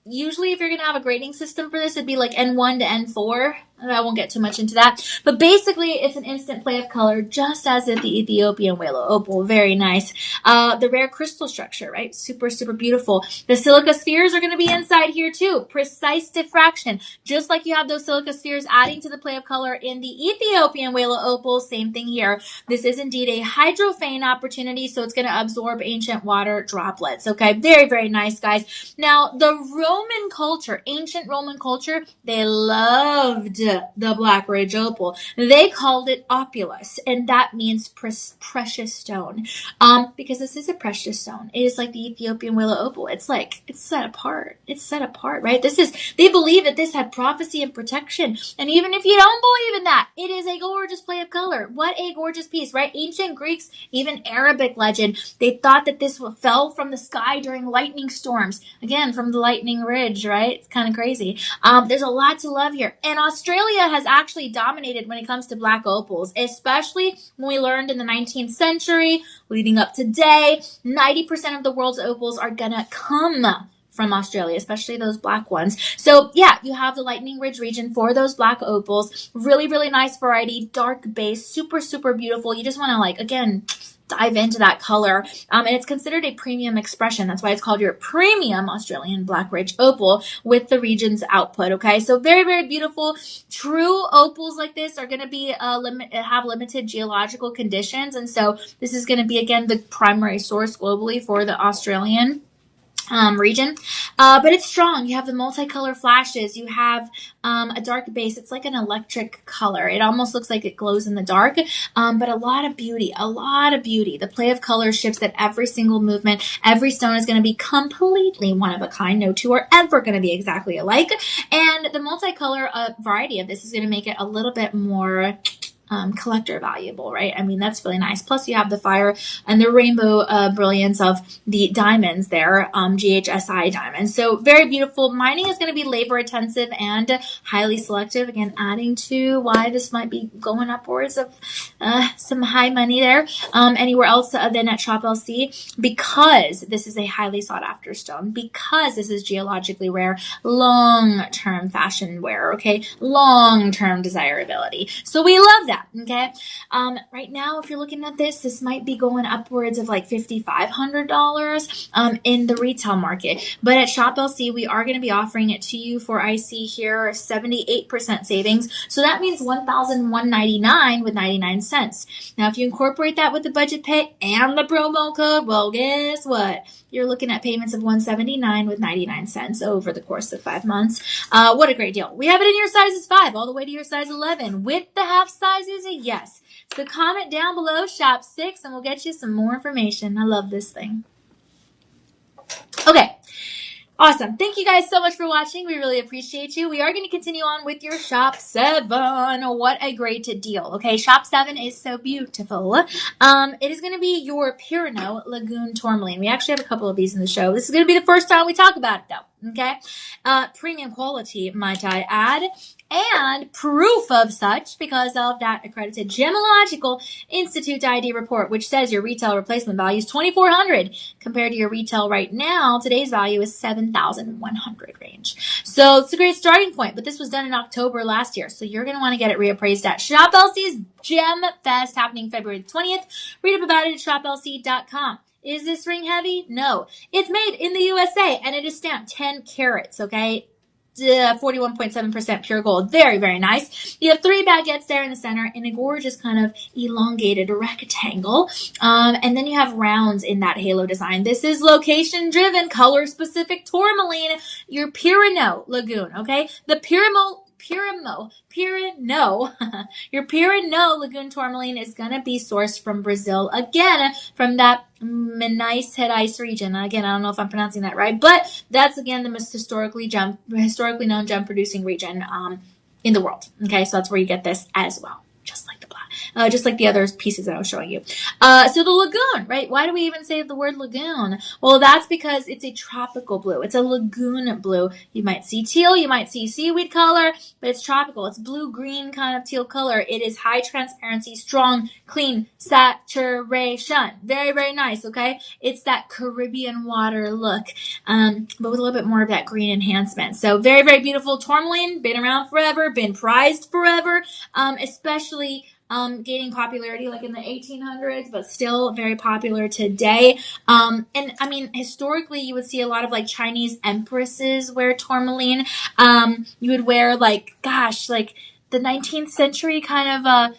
Usually if you're going to have a grading system for this, it'd be like N1 to N4. I won't get too much into that. But basically, it's an instant play of color, just as in the Ethiopian Whale Opal. Very nice. The rare crystal structure, right? Super, super beautiful. The silica spheres are going to be inside here too. Precise diffraction. Just like you have those silica spheres adding to the play of color in the Ethiopian Whale Opal, same thing here. This is indeed a hydrophane opportunity, so it's going to absorb ancient water droplets. Okay, very, very nice, guys. Now, the Roman culture, ancient Roman culture, they loved the Black Ridge Opal. They called it opulus, and that means precious stone. Because this is a precious stone. It is like the Ethiopian Willow Opal. It's like, it's set apart. It's set apart, right? They believe that this had prophecy and protection. And even if you don't believe in that, it is a gorgeous play of color. What a gorgeous piece, right? Ancient Greeks, even Arabic legend, they thought that this fell from the sky during lightning storms. Again, from the lightning ridge, right? It's kind of crazy. There's a lot to love here. And Australia has actually dominated when it comes to black opals, especially when we learned in the 19th century, leading up today, 90% of the world's opals are gonna come from Australia, especially those black ones. So yeah, you have the Lightning Ridge region for those black opals. Really, really nice variety, dark base, super, super beautiful. You just want to like, again, dive into that color. And it's considered a premium expression. That's why it's called your premium Australian Black Ridge Opal with the region's output. Okay. So very, very beautiful. True opals like this are going to be, have limited geological conditions. And so this is going to be, again, the primary source globally for the Australian region. But it's strong. You have the multicolor flashes. You have a dark base. It's like an electric color. It almost looks like it glows in the dark, but a lot of beauty, a lot of beauty. The play of color shifts at every single movement. Every stone is going to be completely one of a kind. No two are ever going to be exactly alike. And the multicolor variety of this is going to make it a little bit more collector valuable, right? I mean, that's really nice. Plus you have the fire and the rainbow brilliance of the diamonds there, GHSI diamonds. So very beautiful. Mining is going to be labor intensive and highly selective. Again, adding to why this might be going upwards of some high money there. Anywhere else than at Shop LC, because this is a highly sought after stone, because this is geologically rare, long-term fashion wear, okay? Long-term desirability. So we love that. Okay. Right now, if you're looking at this might be going upwards of like $5,500 in the retail market. But at Shop LC, we are going to be offering it to you for, I see here, 78% savings. So that means $1,199 with 99 cents. Now, if you incorporate that with the budget pay and the promo code, well, guess what? You're looking at payments of $179 with 99 cents over the course of 5 months. What a great deal. We have it in your sizes 5 all the way to your size 11 with the half sizes. Yes. So comment down below, shop 6, and we'll get you some more information. I love this thing. Okay. Awesome. Thank you guys so much for watching. We really appreciate you. We are going to continue on with your Shop 7. What a great deal. Okay, Shop 7 is so beautiful. It is going to be your Pirano Lagoon Tourmaline. We actually have a couple of these in the show. This is going to be the first time we talk about it, though. Okay? Premium quality, might I add. And proof of such because of that accredited Gemological Institute ID report, which says your retail replacement value is $2,400 compared to your retail right now. Today's value is $7,100 range. So it's a great starting point, but this was done in October last year. So you're going to want to get it reappraised at Shop LC's Gem Fest happening February 20th. Read up about it at shoplc.com. Is this ring heavy? No. It's made in the USA and it is stamped 10 carats, okay? 41.7% pure gold. Very, very nice. You have 3 baguettes there in the center in a gorgeous kind of elongated rectangle. And then you have rounds in that halo design. This is location driven, color specific tourmaline, your Pirano Lagoon, okay? The Pirano, your Pirano Lagoon Tourmaline is going to be sourced from Brazil, again, from that Minas Gerais region. Again, I don't know if I'm pronouncing that right, but that's, again, the most historically known gem producing region in the world. Okay, so that's where you get this as well, just like the black. just like the other pieces that I was showing you. So the lagoon, right? Why do we even say the word lagoon? Well, that's because it's a tropical blue. It's a lagoon blue. You might see teal, you might see seaweed color, but it's tropical. It's blue-green kind of teal color. It is high transparency, strong, clean saturation. Very, very nice, okay? It's that Caribbean water look, but with a little bit more of that green enhancement. So very, very beautiful. Tourmaline, been around forever, been prized forever, especially gaining popularity like in the 1800s, but still very popular today. And I mean, historically, you would see a lot of like Chinese empresses wear tourmaline. You would wear like, gosh, like the 19th century kind of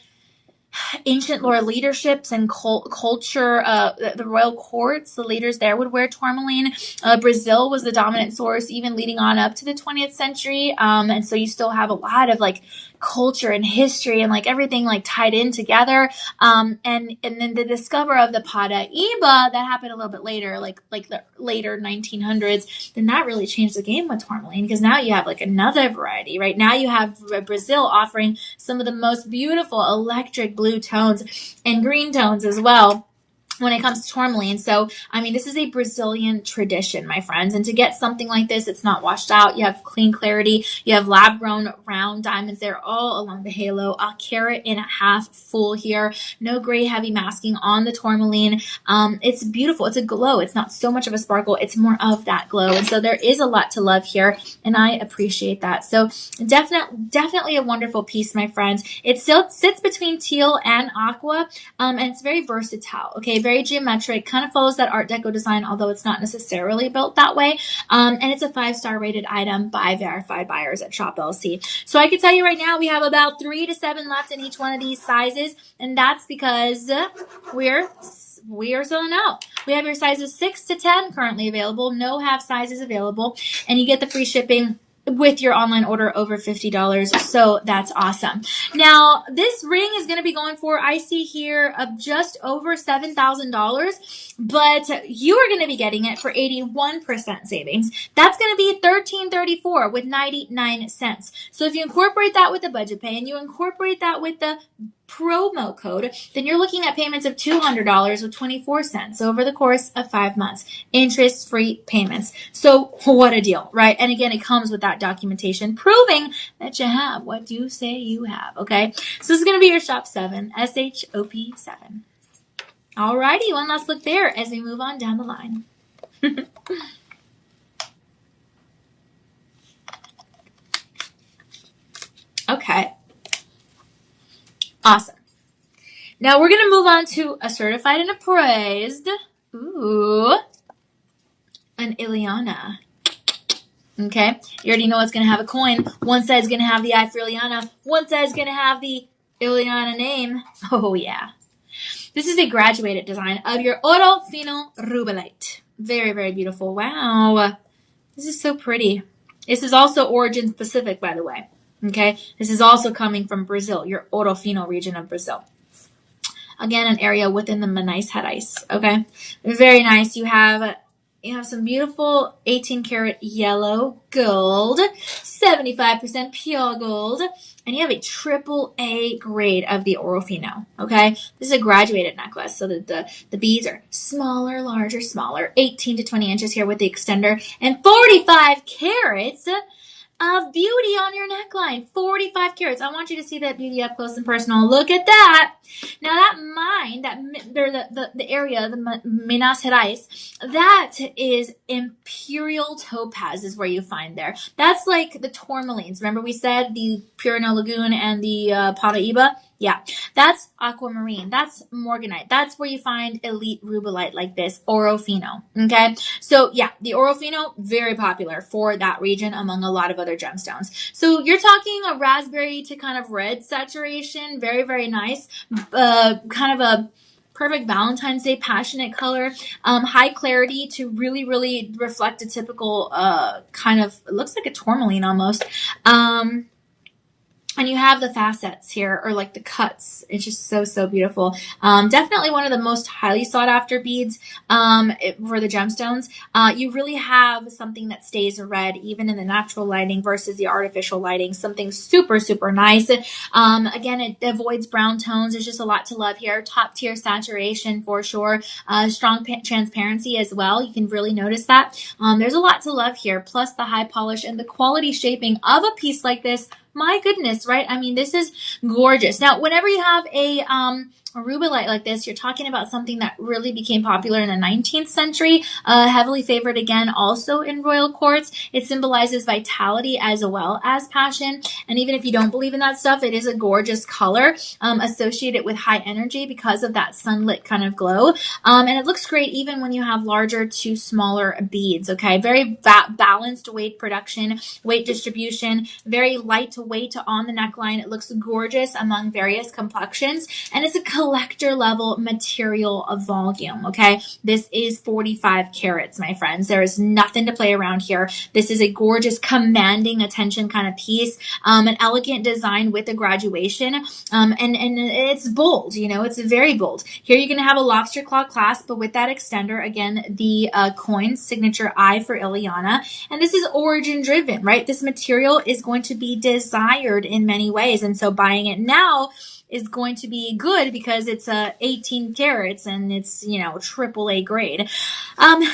ancient lore leaderships and culture, the royal courts, the leaders there would wear tourmaline. Brazil was the dominant source even leading on up to the 20th century. And so you still have a lot of like culture and history and like everything like tied in together. And then the discovery of the Paraiba that happened a little bit later, like the later 1900s, then that really changed the game with tourmaline, because now you have like another variety, right? Now you have Brazil offering some of the most beautiful electric blue tones and green tones as well when it comes to tourmaline. So, I mean, this is a Brazilian tradition, my friends. And to get something like this, it's not washed out. You have clean clarity. You have lab-grown round diamonds there all along the halo. A carat and a half full here. No gray heavy masking on the tourmaline. It's beautiful. It's a glow. It's not so much of a sparkle. It's more of that glow. And so there is a lot to love here, and I appreciate that. So definitely a wonderful piece, my friends. It still sits between teal and aqua, and it's very versatile. Okay, very geometric, kind of follows that Art Deco design, although it's not necessarily built that way. And it's a 5-star rated item by verified buyers at Shop LC. So I can tell you right now, we have about 3 to 7 left in each one of these sizes, and that's because we are selling out. We have your sizes 6 to 10 currently available, no half sizes available, and you get the free shipping with your online order over $50. So that's awesome. Now, this ring is going to be going for, I see here, of just over $7,000, but you are going to be getting it for 81% savings. That's going to be $1,334 with 99 cents. So if you incorporate that with the budget pay and you incorporate that with the promo code, then you're looking at payments of $200 with 24 cents over the course of 5 months. Interest-free payments. So what a deal, right? And again, it comes with that documentation proving that you have what you say you have, okay? So this is going to be your Shop 7, SHOP 7. Alrighty, one last look there as we move on down the line. Okay. Awesome. Now we're going to move on to a certified and appraised. Ooh. An Ileana. Okay. You already know it's going to have a coin. One side is going to have the eye for Ileana. One side is going to have the Ileana name. Oh, yeah. This is a graduated design of your Oro Fino Rubelite. Very, very beautiful. Wow. This is so pretty. This is also origin specific, by the way. Okay. This is also coming from Brazil, your Oro Fino region of Brazil. Again, an area within the Minas Gerais. Okay. Very nice. You have some beautiful 18 karat yellow gold, 75% pure gold, and you have a triple A grade of the Oro Fino. Okay, this is a graduated necklace, so that the beads are smaller, larger, smaller, 18 to 20 inches here with the extender, and 45 carats of beauty on your neckline. 45 carats. I want you to see that beauty up close and personal. Look at that. Now that mine, the area, the Minas Gerais, that is imperial topaz is where you find there. That's like the tourmalines. Remember we said the Purino Lagoon and the Paraiba? Yeah, that's aquamarine. That's morganite. That's where you find elite rubelite like this, Oro Fino. Okay, so yeah, the Oro Fino, very popular for that region among a lot of other gemstones. So you're talking a raspberry to kind of red saturation, very, very nice. Kind of a perfect Valentine's Day passionate color, high clarity to really, really reflect a typical kind of, it looks like a tourmaline almost. And you have the facets here, or like the cuts. It's just so, so beautiful. Definitely one of the most highly sought after beads for the gemstones. You really have something that stays red even in the natural lighting versus the artificial lighting. Something super, super nice. Again, it avoids brown tones. There's just a lot to love here. Top tier saturation for sure. Strong transparency as well. You can really notice that. There's a lot to love here. Plus the high polish and the quality shaping of a piece like this. My goodness, right? I mean, this is gorgeous. Now, whenever you have a rubellite like this, you're talking about something that really became popular in the 19th century, heavily favored again also in royal courts. It symbolizes vitality as well as passion. And even if you don't believe in that stuff, it is a gorgeous color associated with high energy because of that sunlit kind of glow. And it looks great even when you have larger to smaller beads, okay? Very balanced weight production, weight distribution, very light weight on the neckline. It looks gorgeous among various complexions, and it's a collector level material of volume, okay? This is 45 carats, my friends. There is nothing to play around here. This is a gorgeous, commanding attention kind of piece, an elegant design with a graduation, and it's bold, you know, it's very bold. Here you're going to have a lobster claw clasp, but with that extender, again, the coin signature I for Ileana, and this is origin driven, right? This material is going to be desired in many ways, and so buying it now is going to be good because it's 18 carats and it's, you know, AAA grade.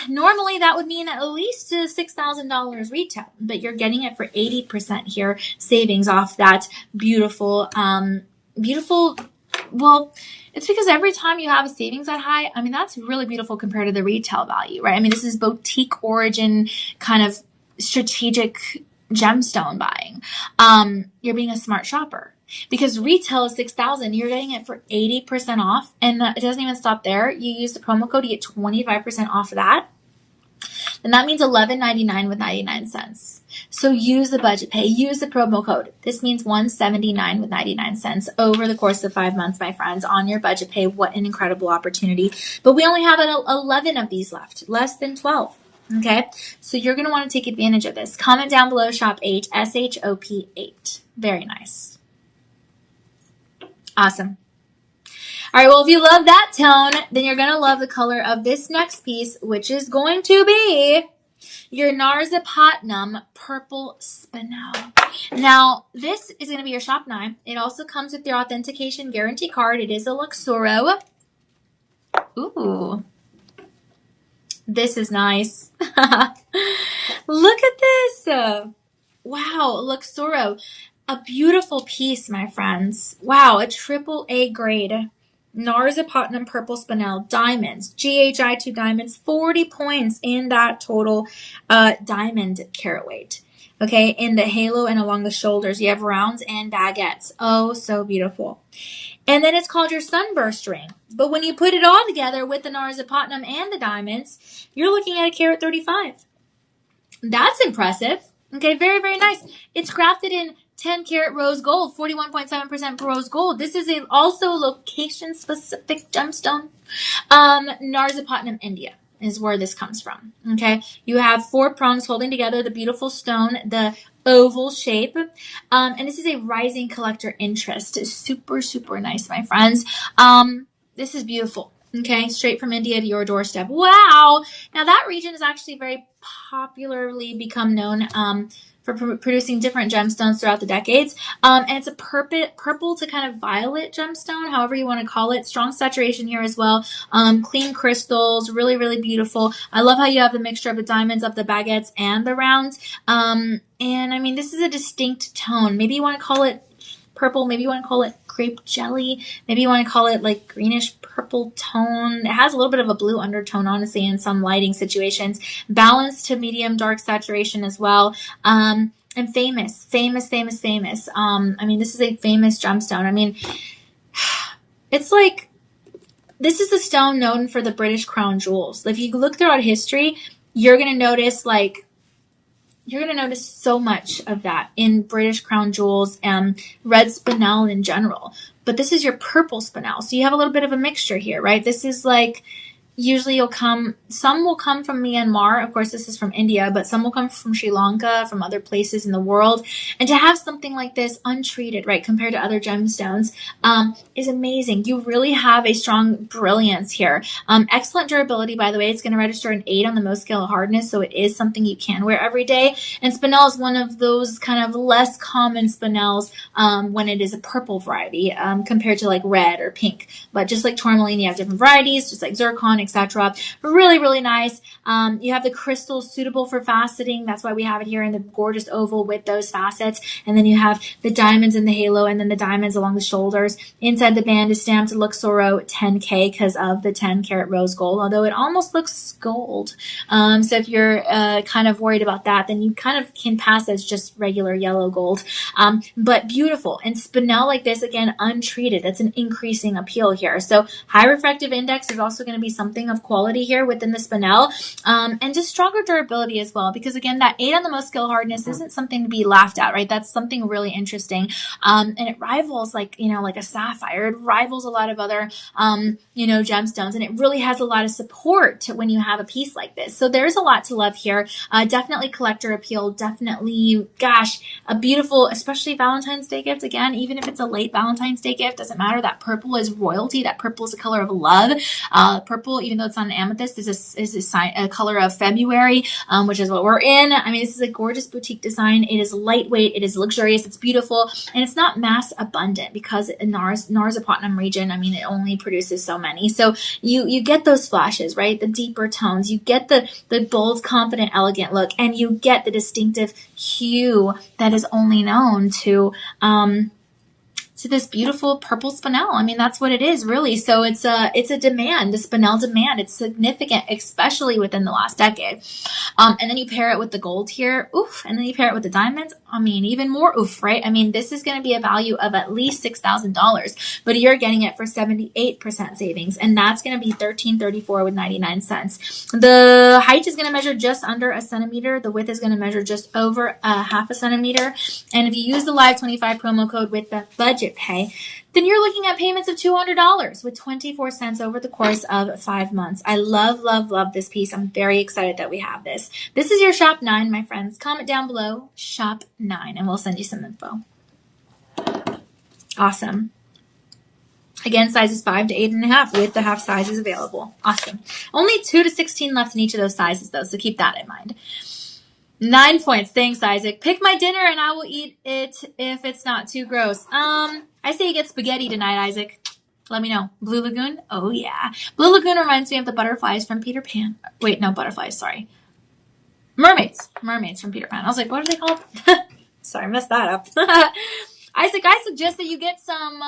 Normally that would mean at least $6,000 retail, but you're getting it for 80% here, savings off that beautiful. Well, it's because every time you have a savings that high, I mean, that's really beautiful compared to the retail value, right? I mean, this is boutique origin kind of strategic gemstone buying. You're being a smart shopper because retail is $6,000. You're getting it for 80% off, and it doesn't even stop there. You use the promo code to get 25% off of that. And that means $11.99 with 99 cents. So use the budget pay, use the promo code. This means $179 with 99 cents over the course of 5 months, my friends, on your budget pay. What an incredible opportunity. But we only have 11 of these left, less than 12. Okay, so you're going to want to take advantage of this. Comment down below, shop 8, SHOP 8. Very nice. Awesome. All right, well, if you love that tone, then you're going to love the color of this next piece, which is going to be your Narzapatnam Purple Spinel. Now, this is going to be your shop 9. It also comes with your authentication guarantee card. It is a Luxoro. Ooh. This is nice. Look at this. Wow, Luxoro. A beautiful piece, my friends. Wow, a AAA grade. Narzapatnam Purple Spinel. Diamonds. GHI2 diamonds. 40 points in that total diamond carat weight. Okay, in the halo and along the shoulders. You have rounds and baguettes. Oh, so beautiful. And then it's called your sunburst ring. But when you put it all together with the Narzapatnam and the diamonds, you're looking at a carat 35. That's impressive. Okay, very, very nice. It's crafted in 10 karat rose gold, 41.7% rose gold. This is also location specific gemstone. Narzapatnam, India is where this comes from. Okay, you have 4 prongs holding together the beautiful stone, the oval shape, and this is a rising collector interest. It's super, super nice, my friends. This is beautiful. Okay, straight from India to your doorstep. Wow. Now that region has actually very popularly become known for producing different gemstones throughout the decades. And it's a purple to kind of violet gemstone, however you want to call it. Strong saturation here as well. Clean crystals, really, really beautiful. I love how you have the mixture of the diamonds, of the baguettes, and the rounds. And I mean, this is a distinct tone. Maybe you want to call it purple. Maybe you want to call it grape jelly. Maybe you want to call it like greenish purple tone. It has a little bit of a blue undertone, honestly, in some lighting situations. Balanced to medium dark saturation as well. And famous. I mean, this is a famous gemstone. I mean, it's like, this is the stone known for the British crown jewels. If you look throughout history, you're going to notice so much of that in British crown jewels and red spinel in general. But this is your purple spinel. So you have a little bit of a mixture here, right? This is like Usually some will come from Myanmar. Of course, this is from India, but some will come from Sri Lanka, from other places in the world. And to have something like this untreated, right, compared to other gemstones, is amazing. You really have a strong brilliance here. Excellent durability, by the way. It's going to register an 8 on the Mohs scale of hardness, so it is something you can wear every day. And spinel is one of those kind of less common spinels when it is a purple variety compared to like red or pink. But just like tourmaline, you have different varieties, just like zircon, etc. Really, really nice. You have the crystals suitable for faceting. That's why we have it here in the gorgeous oval with those facets. And then you have the diamonds in the halo and then the diamonds along the shoulders. Inside the band is stamped Luxoro 10K because of the 10 karat rose gold, although it almost looks gold. So if you're kind of worried about that, then you kind of can pass as just regular yellow gold. But beautiful. And spinel like this, again, untreated. That's an increasing appeal here. So high refractive index is also going to be something of quality here within the spinel, and just stronger durability as well, because again, that 8 on the Mohs scale hardness isn't something to be laughed at, right? That's something really interesting, and it rivals like a sapphire. It rivals a lot of other gemstones, and it really has a lot of support when you have a piece like this. So there's a lot to love here. Definitely collector appeal. Definitely, gosh, a beautiful, especially Valentine's Day gift. Again, even if it's a late Valentine's Day gift, doesn't matter. That purple is royalty. That purple is a color of love. Purple, even though it's not an amethyst, is a color of February, which is what we're in. I mean, this is a gorgeous boutique design. It is lightweight. It is luxurious. It's beautiful. And it's not mass abundant because in Narsapatnam region, I mean, it only produces so many. So you get those flashes, right? The deeper tones. You get the bold, confident, elegant look. And you get the distinctive hue that is only known to this beautiful purple spinel. I mean, that's what it is, really. So it's a demand, the spinel demand. It's significant, especially within the last decade. And then you pair it with the gold here, oof, and then you pair it with the diamonds. I mean, even more oof, right? I mean, this is going to be a value of at least $6,000, but you're getting it for 78% savings, and that's going to be $13.34 with 99 cents. The height is going to measure just under a centimeter. The width is going to measure just over a half a centimeter. And if you use the Live 25 promo code with the budget pay, then you're looking at payments of $200 with 24 cents over the course of 5 months. I love, love, love this piece. I'm very excited that we have this. This is your Shop 9, my friends. Comment down below, Shop 9, and we'll send you some info. Awesome. Again, sizes 5 to 8.5 with the half sizes available. Awesome. Only 2 to 16 left in each of those sizes, though, so keep that in mind. 9 points. Thanks, Isaac. Pick my dinner and I will eat it if it's not too gross. I say you get spaghetti tonight, Isaac. Let me know. Blue Lagoon? Oh, yeah. Blue Lagoon reminds me of the butterflies from Peter Pan. Wait, no, butterflies, sorry. Mermaids. Mermaids from Peter Pan. I was like, what are they called? Sorry, I messed that up. Isaac, I suggest that you get some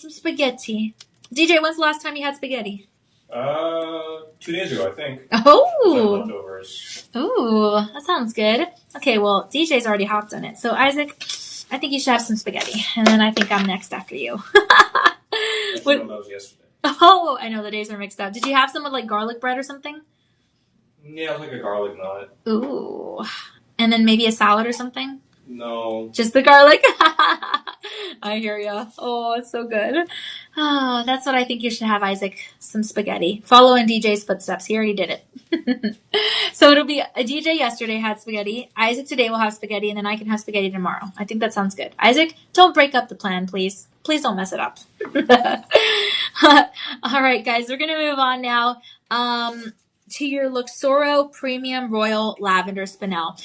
spaghetti. DJ, when's the last time you had spaghetti? 2 days ago, I think. Oh. Leftovers. Ooh, that sounds good. Okay, well, DJ's already hopped on it. So, Isaac, I think you should have some spaghetti. And then I think I'm next after you. I should have those yesterday. Oh, I know the days are mixed up. Did you have some with like garlic bread or something? Yeah, it was like a garlic nut. Ooh. And then maybe a salad or something? No. Just the garlic? I hear ya. Oh, it's so good. Oh, that's what I think you should have, Isaac. Some spaghetti. Follow in DJ's footsteps. He already did it. So it'll be a DJ yesterday had spaghetti. Isaac today will have spaghetti, and then I can have spaghetti tomorrow. I think that sounds good. Isaac, don't break up the plan, please. Please don't mess it up. All right, guys, we're going to move on now to your Luxoro Premium Royal Lavender Spinel.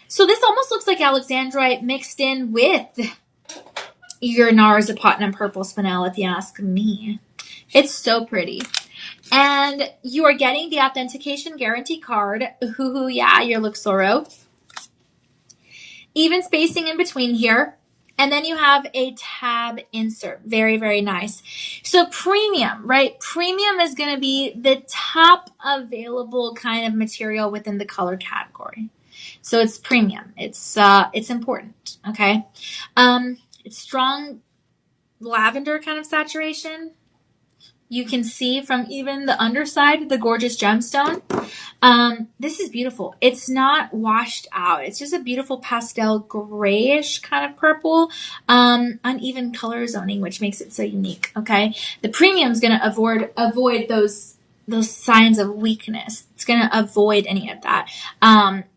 So this almost looks like Alexandrite mixed in with your Narsapatnam Purple Spinel, if you ask me. It's so pretty. And you are getting the authentication guarantee card. Ooh, yeah, your Luxoro. Even spacing in between here. And then you have a tab insert. Very, very nice. So premium, right? Premium is going to be the top available kind of material within the color category. So it's premium. It's important. Okay. It's strong lavender kind of saturation. You can see from even the underside, the gorgeous gemstone. This is beautiful. It's not washed out. It's just a beautiful pastel grayish kind of purple, uneven color zoning, which makes it so unique. Okay. The premium is going to avoid those those signs of weakness. It's going to avoid any of that.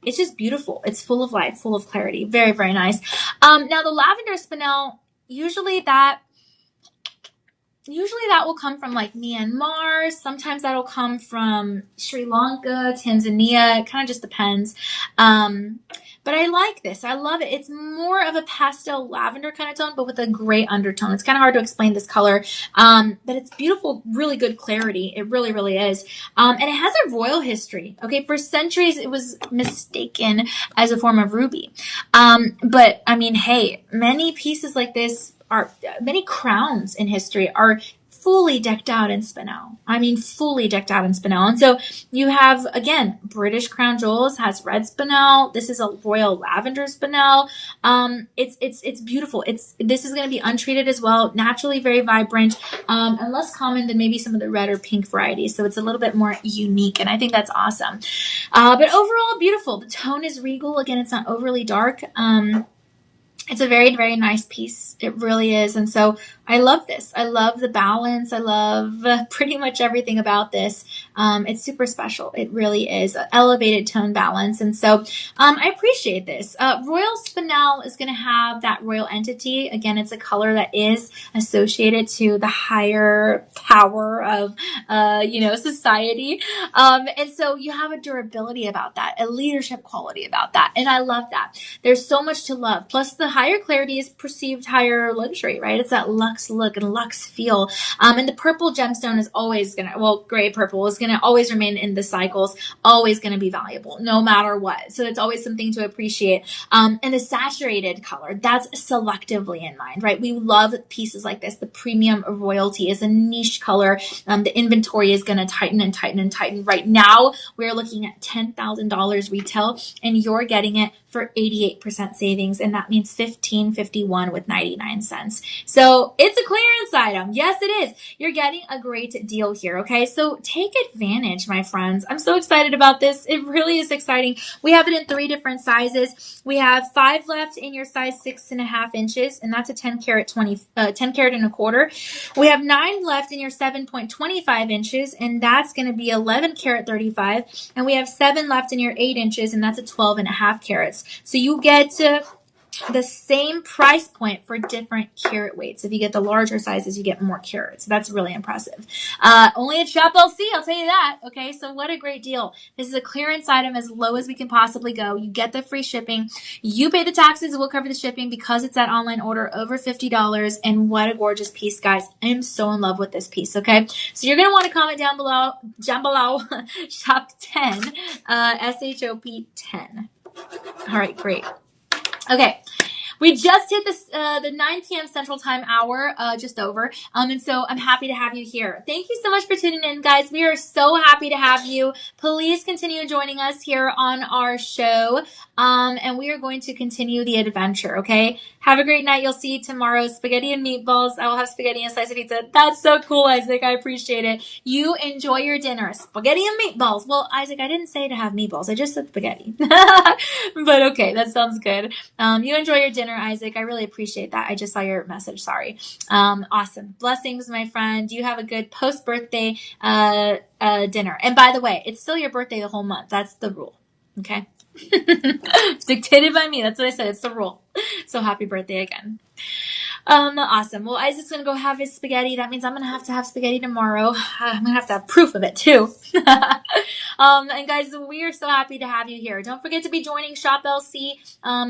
It's just beautiful. It's full of life, full of clarity. Very, very nice. Now the lavender spinel, usually that will come from like Myanmar. Sometimes that'll come from Sri Lanka, Tanzania. It kind of just depends. But I like this. I love it. It's more of a pastel lavender kind of tone, but with a gray undertone. It's kind of hard to explain this color. But it's beautiful, really good clarity. It really, really is. And it has a royal history. Okay. For centuries, it was mistaken as a form of ruby. But I mean, hey, many pieces like this many crowns in history are fully decked out in spinel. I mean, fully decked out in spinel. And so you have, again, British Crown Jewels has red spinel. This is a royal lavender spinel. It's beautiful. This is going to be untreated as well. Naturally very vibrant, and less common than maybe some of the red or pink varieties. So it's a little bit more unique. And I think that's awesome. But overall beautiful. The tone is regal. Again, it's not overly dark. It's a very, very nice piece. It really is. And so I love this. I love the balance. I love pretty much everything about this. It's super special. It really is an elevated tone balance. And so I appreciate this. Royal Spinel is going to have that royal entity. Again, it's a color that is associated to the higher power of, society. And so you have a durability about that, a leadership quality about that. And I love that. There's so much to love. Plus the higher clarity is perceived higher luxury, right? It's that luxe look and luxe feel. And the purple gemstone is always gray purple is gonna always remain in the cycles, always gonna be valuable, no matter what. So it's always something to appreciate. And the saturated color, that's selectively in mind, right? We love pieces like this. The premium royalty is a niche color. The inventory is gonna tighten and tighten and tighten. Right now, we're looking at $10,000 retail, and you're getting it for 88% savings, and that means $15.51 with 99 cents. So it's a clearance item. Yes, it is. You're getting a great deal here. Okay, so take advantage, my friends. I'm so excited about this. It really is exciting. We have it in 3 different sizes. We have 5 left in your size 6.5 inches, and that's a 10 carat 10 carat and a quarter. We have 9 left in your 7.25 inches, and that's going to be 11 carat 35. And we have 7 left in your 8 inches, and that's a 12.5 carats. So you get the same price point for different carat weights. If you get the larger sizes, you get more carats. That's really impressive. Only at Shop LC, I'll tell you that. Okay, so what a great deal. This is a clearance item as low as we can possibly go. You get the free shipping. You pay the taxes, we'll cover the shipping because it's that online order over $50. And what a gorgeous piece, guys. I am so in love with this piece, okay? So you're going to want to comment down below, shop 10, SHOP 10. All right, great. Okay. We just hit the 9 p.m. Central Time hour, just over. And so I'm happy to have you here. Thank you so much for tuning in, guys. We are so happy to have you. Please continue joining us here on our show. And we are going to continue the adventure, okay? Have a great night. You'll see tomorrow spaghetti and meatballs. I will have spaghetti and a slice of pizza. That's so cool, Isaac. I appreciate it. You enjoy your dinner. Spaghetti and meatballs. Well, Isaac, I didn't say to have meatballs. I just said spaghetti. But okay, that sounds good. You enjoy your dinner, Isaac. I really appreciate that. I just saw your message. Sorry. Awesome. Blessings, my friend. You have a good post-birthday dinner. And by the way, it's still your birthday the whole month. That's the rule. Okay? Dictated by me. That's what I said. It's the rule. So happy birthday again. Awesome. Well, Isaac's going to go have his spaghetti. That means I'm going to have spaghetti tomorrow. I'm going to have proof of it too. And guys, we are so happy to have you here. Don't forget to be joining Shop LC,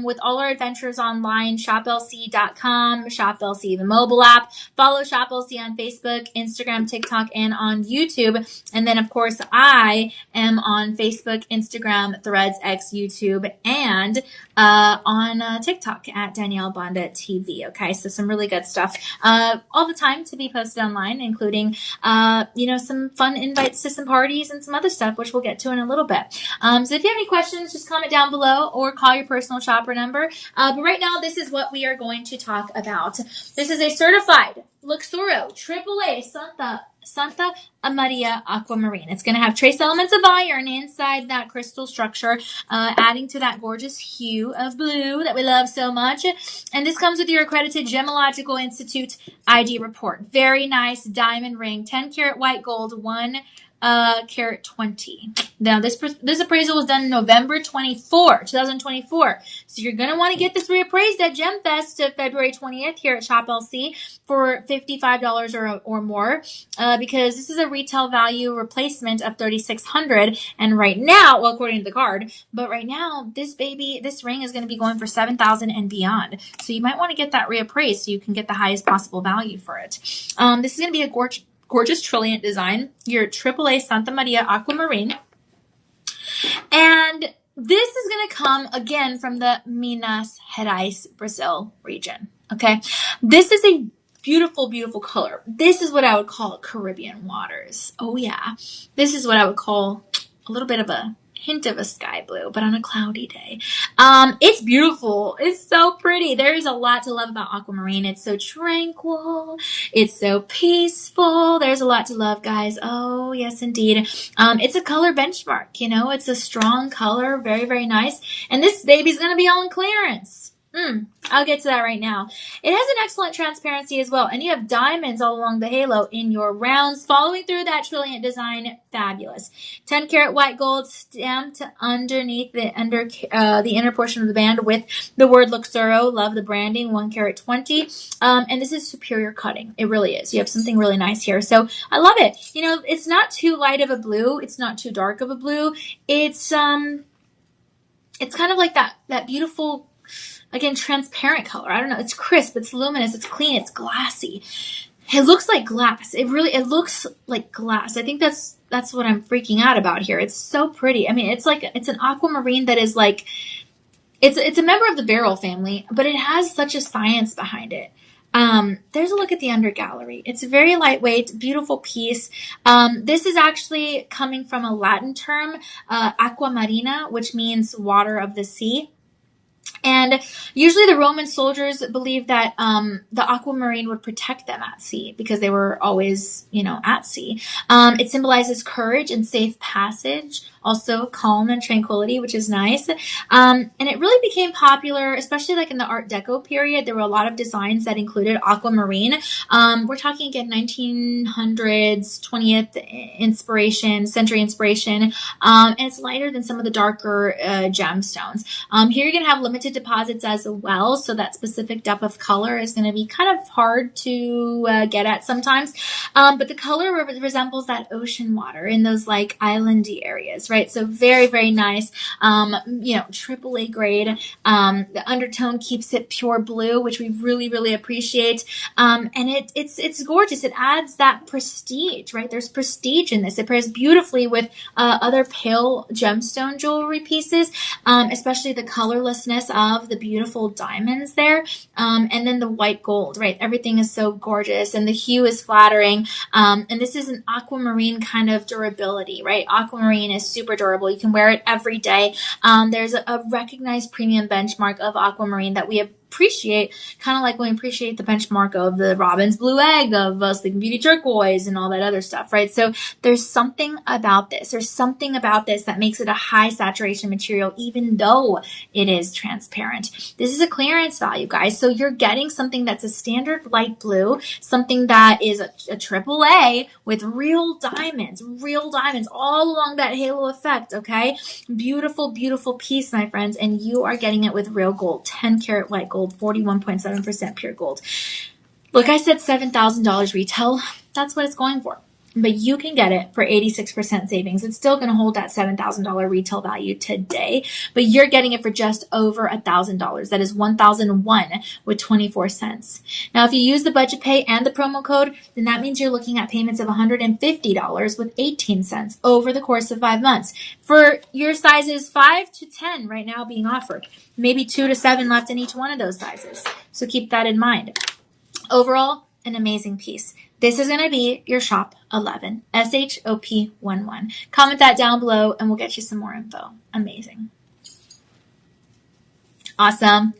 with all our adventures online, shoplc.com, Shop LC, the mobile app. Follow Shop LC on Facebook, Instagram, TikTok, and on YouTube. And then, of course, I am on Facebook, Instagram, Threads, X, YouTube, and on TikTok at Danielle Banda TV. Okay, so some really good stuff all the time to be posted online, including some fun invites to some parties and some other stuff, which we'll get to in a little bit. So if you have any questions, just comment down below or call your personal shopper number. But right now, this is what we are going to talk about. This is a certified Luxuro AAA Santa Maria Aquamarine. It's going to have trace elements of iron inside that crystal structure, adding to that gorgeous hue of blue that we love so much. And this comes with your accredited Gemological Institute ID report. Very nice diamond ring, 10 karat white gold, 1 carat 20. Now this appraisal was done November 2024. So you're going to want to get this reappraised at GemFest February 20th here at Shop LC for $55 or more, because this is a retail value replacement of $3,600. And right now, well, according to the card, but right now this ring is going to be going for $7,000 and beyond. So you might want to get that reappraised so you can get the highest possible value for it. This is going to be a gorgeous trilliant design, your AAA Santa Maria Aquamarine. And this is going to come again from the Minas Gerais, Brazil region. Okay. This is a beautiful, beautiful color. This is what I would call Caribbean waters. Oh yeah. This is what I would call a little bit of a hint of a sky blue, but on a cloudy day. It's beautiful. It's so pretty. There's a lot to love about aquamarine. It's so tranquil. It's so peaceful. There's a lot to love, guys. Oh, yes, indeed. It's a color benchmark, you know, it's a strong color. Very, very nice. And this baby's going to be on clearance. I'll get to that right now. It has an excellent transparency as well. And you have diamonds all along the halo in your rounds, following through that trilliant design. Fabulous. 10 karat white gold stamped underneath the inner portion of the band with the word Luxuro. Love the branding. 1 karat 20. And this is superior cutting. It really is. You have something really nice here. So I love it. You know, it's not too light of a blue. It's not too dark of a blue. It's kind of like that beautiful, again, transparent color. I don't know. It's crisp. It's luminous. It's clean. It's glassy. It looks like glass. It looks like glass. I think that's what I'm freaking out about here. It's so pretty. I mean, it's an aquamarine that is like, it's a member of the beryl family, but it has such a science behind it. There's a look at the under gallery. It's a very lightweight, beautiful piece. This is actually coming from a Latin term, aqua marina, which means water of the sea. And usually the Roman soldiers believed that the aquamarine would protect them at sea because they were always, at sea. It symbolizes courage and safe passage, also calm and tranquility, which is nice. And it really became popular, especially like in the Art Deco period. There were a lot of designs that included aquamarine. We're talking again 1900s, 20th century inspiration. And it's lighter than some of the darker gemstones. Here you're going to have limited deposits as well, so that specific depth of color is going to be kind of hard to get at sometimes. But the color resembles that ocean water in those like islandy areas, right? So very, very nice. AAA grade. The undertone keeps it pure blue, which we really, really appreciate. And it's gorgeous. It adds that prestige, right? There's prestige in this. It pairs beautifully with other pale gemstone jewelry pieces, especially the colorlessness of the beautiful diamonds there. And then the white gold, right? Everything is so gorgeous and the hue is flattering. And this is an aquamarine kind of durability, right? Aquamarine is super durable. You can wear it every day. There's a recognized premium benchmark of aquamarine that we appreciate, kind of like when we appreciate the benchmark of the Robin's Blue Egg, of Sleeping Beauty Turquoise, and all that other stuff, right? So there's something about this. There's something about this that makes it a high saturation material, even though it is transparent. This is a clearance value, guys. So you're getting something that's a standard light blue, something that is a triple A with real diamonds all along that halo effect, okay? Beautiful, beautiful piece, my friends, and you are getting it with real gold, 10 karat white gold, 41.7% pure gold. Look, I said $7,000 retail. That's what it's going for. But you can get it for 86% savings. It's still going to hold that $7,000 retail value today, but you're getting it for just over $1,000. That is $1,001 with 24 cents. Now, if you use the budget pay and the promo code, then that means you're looking at payments of $150 with 18 cents over the course of 5 months. For your sizes 5 to 10 right now being offered, maybe 2 to 7 left in each one of those sizes. So keep that in mind. Overall, an amazing piece. This is going to be your Shop 11, SHOP11. Comment that down below and we'll get you some more info. Amazing. Awesome.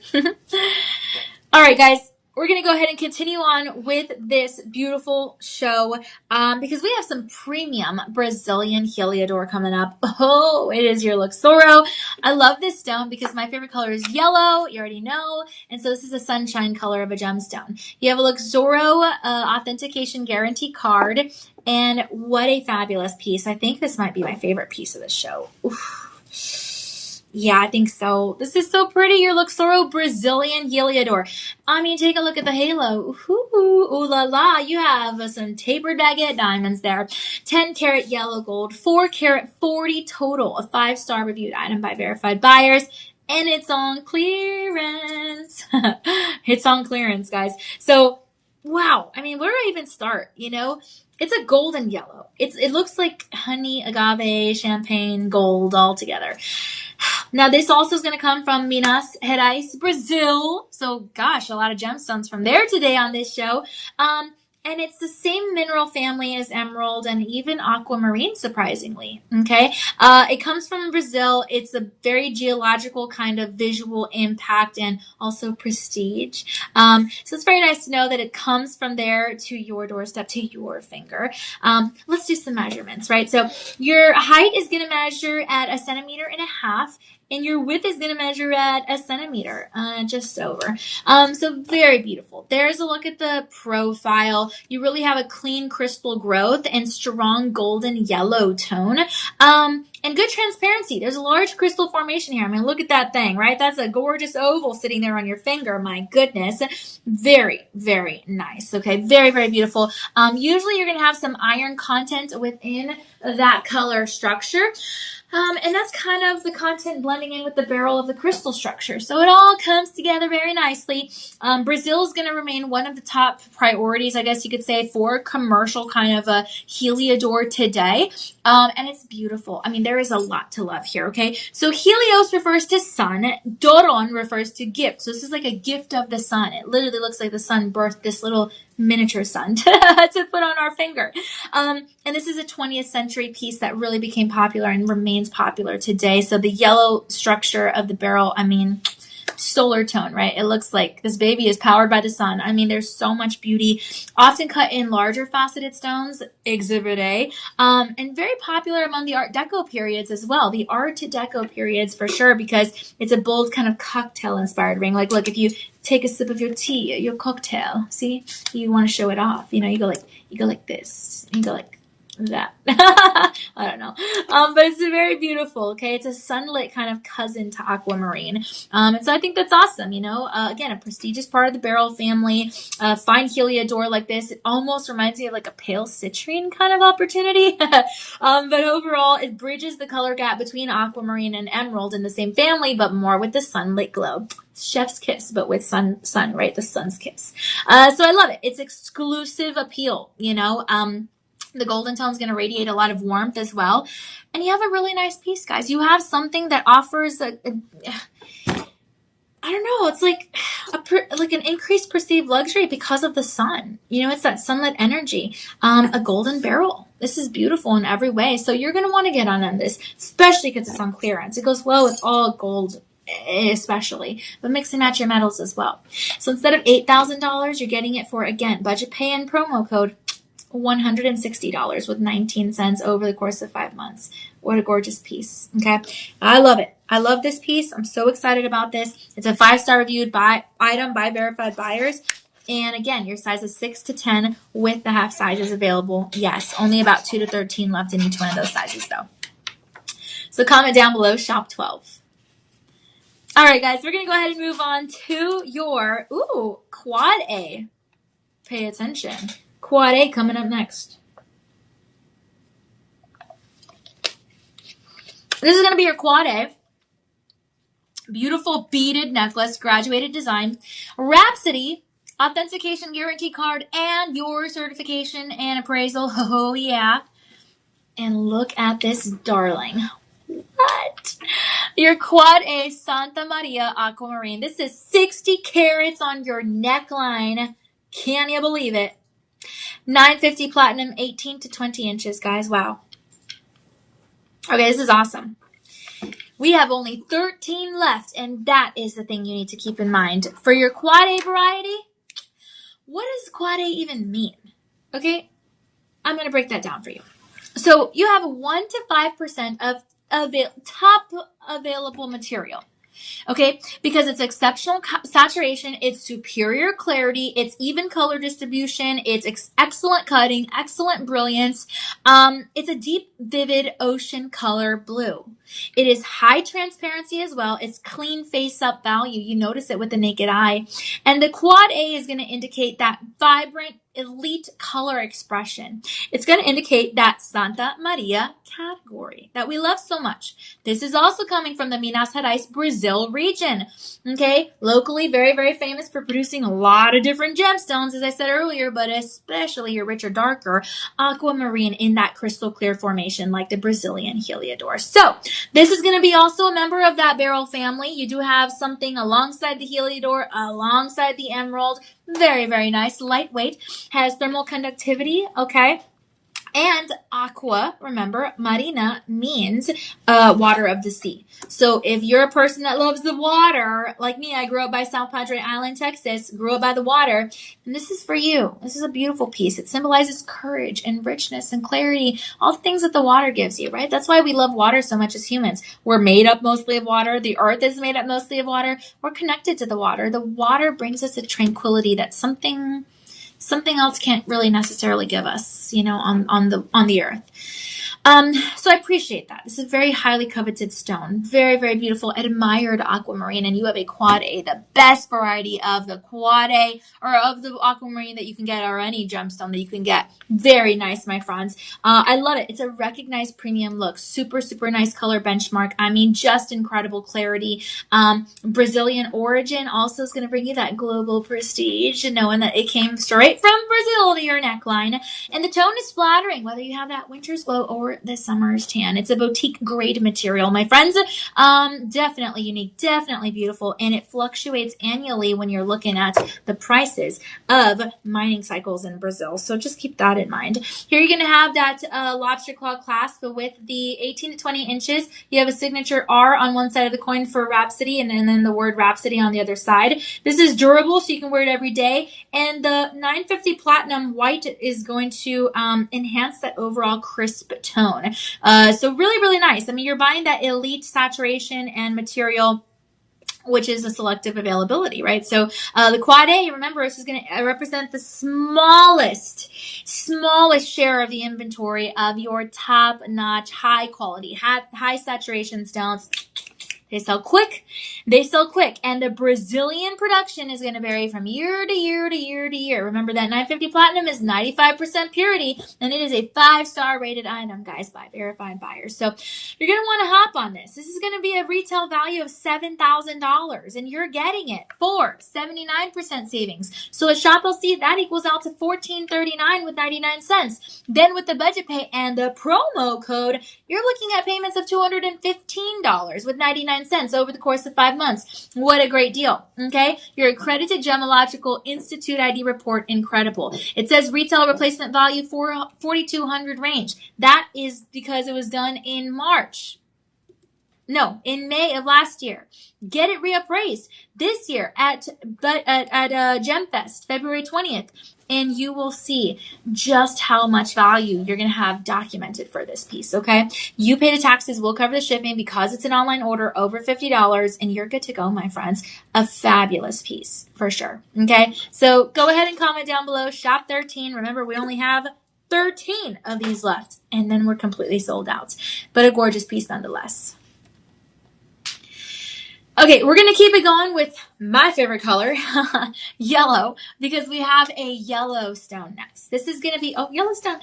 All right, guys. we're going to go ahead and continue on with this beautiful show because we have some premium Brazilian Heliodor coming up. Oh, it is your Luxoro. I love this stone because my favorite color is yellow. You already know. And so this is a sunshine color of a gemstone. You have a Luxoro authentication guarantee card. And what a fabulous piece. I think this might be my favorite piece of the show. Oof. Yeah, I think so. This is so pretty. Your Luxoro Brazilian Heliodor. I mean, take a look at the halo. Ooh la la. You have some tapered baguette diamonds there. 10 karat yellow gold. 4 karat 40 total. A 5-star reviewed item by verified buyers. And it's on clearance. It's on clearance, guys. So, wow. I mean, where do I even start? You know? It's a golden yellow. It looks like honey, agave, champagne, gold all together. Now, this also is going to come from Minas Gerais, Brazil. So, gosh, a lot of gemstones from there today on this show. And it's the same mineral family as emerald and even aquamarine, surprisingly. Okay. It comes from Brazil. It's a very geological kind of visual impact and also prestige. So it's very nice to know that it comes from there to your doorstep, to your finger. Let's do some measurements, right? So your height is going to measure at 1.5 centimeters. And your width is going to measure at 1 centimeter, just over. So very beautiful. There's a look at the profile. You really have a clean crystal growth and strong golden yellow tone. And good transparency. There's a large crystal formation here. I mean, look at that thing, right? That's a gorgeous oval sitting there on your finger. My goodness. Very, very nice. Okay. Very, very beautiful. Usually you're going to have some iron content within that color structure. And that's kind of the content blending in with the barrel of the crystal structure. So it all comes together very nicely. Brazil is going to remain one of the top priorities, I guess you could say, for commercial kind of a Heliodor today. And it's beautiful. I mean, there is a lot to love here, okay? So Helios refers to sun. Doron refers to gift. So this is like a gift of the sun. It literally looks like the sun birthed this little miniature sun to put on our finger. And this is a 20th century piece that really became popular and remains popular today. So the yellow structure of the barrel, I mean, solar tone, right? It looks like this baby is powered by the sun. I mean, there's so much beauty, often cut in larger faceted stones, Exhibit A, and very popular among the Art Deco periods as well. The Art Deco periods for sure, because it's a bold kind of cocktail inspired ring. Like, look, if you take a sip of your tea, your cocktail, see, you want to show it off. You know, you go like this, you go like that. I don't know. But it's very beautiful. Okay. It's a sunlit kind of cousin to aquamarine. And so I think that's awesome. You know, again, a prestigious part of the barrel family, fine Heliodor like this. It almost reminds me of like a pale citrine kind of opportunity. But overall it bridges the color gap between aquamarine and emerald in the same family, but more with the sunlit glow. Chef's kiss, but with sun, right? The sun's kiss. So I love it. It's exclusive appeal, you know, the golden tone is going to radiate a lot of warmth as well. And you have a really nice piece, guys. You have something that offers I don't know. It's like an increased perceived luxury because of the sun. You know, it's that sunlit energy. A golden barrel. This is beautiful in every way. So you're going to want to get on this, especially because it's on clearance. It goes well with all gold, especially, but mix and match your metals as well. So instead of $8,000, you're getting it for, again, budget pay and promo code $160 with 19 cents over the course of 5 months. What a gorgeous piece. Okay. I love it. I love this piece. I'm so excited about this. It's a 5-star reviewed item by verified buyers. And again, your size is 6 to 10 with the half sizes available. Yes, only about 2 to 13 left in each one of those sizes though. So comment down below, shop 12. All right, guys, we're going to go ahead and move on to your, quad A. Pay attention. Quad A coming up next. This is going to be your Quad A. Beautiful beaded necklace, graduated design, Rhapsody, authentication guarantee card, and your certification and appraisal. Oh, yeah. And look at this darling. What? Your Quad A Santa Maria Aquamarine. This is 60 carats on your neckline. Can you believe it? 950 platinum, 18 to 20 inches, guys. Wow. Okay, this is awesome. We have only 13 left, and that is the thing you need to keep in mind. For your Quad A variety, what does quad A even mean? Okay, I'm going to break that down for you. So you have 1 to 5% of top available material. Okay, because it's exceptional saturation, it's superior clarity, it's even color distribution, it's excellent cutting, excellent brilliance. It's a deep, vivid ocean color blue. It is high transparency as well. It's clean face-up value. You notice it with the naked eye. And the quad A is going to indicate that vibrant, elite color expression. It's going to indicate that Santa Maria category that we love so much. This is also coming from the Minas Gerais, Brazil region. Okay, locally very, very famous for producing a lot of different gemstones, as I said earlier, but especially your richer, darker aquamarine in that crystal clear formation like the Brazilian Heliodor. So this is going to be also a member of that beryl family. You do have something alongside the Heliodor, alongside the emerald. Very, very nice, lightweight, has thermal conductivity, okay? And aqua, remember, marina means water of the sea. So if you're a person that loves the water, like me, I grew up by South Padre Island, Texas, grew up by the water, and this is for you. This is a beautiful piece. It symbolizes courage and richness and clarity, all the things that the water gives you, right? That's why we love water so much as humans. We're made up mostly of water. The earth is made up mostly of water. We're connected to the water. The water brings us a tranquility that something else can't really necessarily give us, on the earth. So I appreciate that. This is a very highly coveted stone. Very, very beautiful, admired aquamarine. And you have a quad A, the best variety of the quad A or of the aquamarine that you can get, or any gemstone that you can get. Very nice, my friends. I love it. It's a recognized premium look. Super, super nice color benchmark. I mean, just incredible clarity. Brazilian origin also is going to bring you that global prestige, knowing that it came straight from Brazil to your neckline. And the tone is flattering, whether you have that winter's glow or the summer's tan. It's a boutique grade material, my friends. Definitely unique, definitely beautiful, and it fluctuates annually when you're looking at the prices of mining cycles in Brazil. So just keep that in mind. Here you're going to have that lobster claw clasp with the 18 to 20 inches. You have a signature R on one side of the coin for Rhapsody, and then the word Rhapsody on the other side. This is durable, so you can wear it every day. And the 950 Platinum White is going to enhance that overall crisp tone. So really, really nice. I mean, you're buying that elite saturation and material, which is a selective availability, right? So the quad A, remember, this is going to represent the smallest share of the inventory of your top-notch, high-quality, high saturation stones. They sell quick. And the Brazilian production is going to vary from year to year to year to year. Remember that 950 Platinum is 95% purity, and it is a 5-star rated item, guys, by verified buyers. So you're going to want to hop on this. This is going to be a retail value of $7,000, and you're getting it for 79% savings. So at Shop LC, that equals out to $14.39 with 99 cents. Then with the budget pay and the promo code, you're looking at payments of $215 with 99 cents over the course of 5 months. What a great deal. Okay. Your accredited Gemological Institute ID report, incredible. It says retail replacement value for 4,200 range. That is because it was done in May of last year. Get it reappraised this year at GemFest, February 20th. And you will see just how much value you're going to have documented for this piece, okay? You pay the taxes, we'll cover the shipping because it's an online order over $50, and you're good to go, my friends. A fabulous piece, for sure, okay? So go ahead and comment down below, Shop 13. Remember, we only have 13 of these left, and then we're completely sold out. But a gorgeous piece nonetheless. Okay, we're going to keep it going with my favorite color, yellow, because we have a yellow stone next. This is going to be, Yellowstone.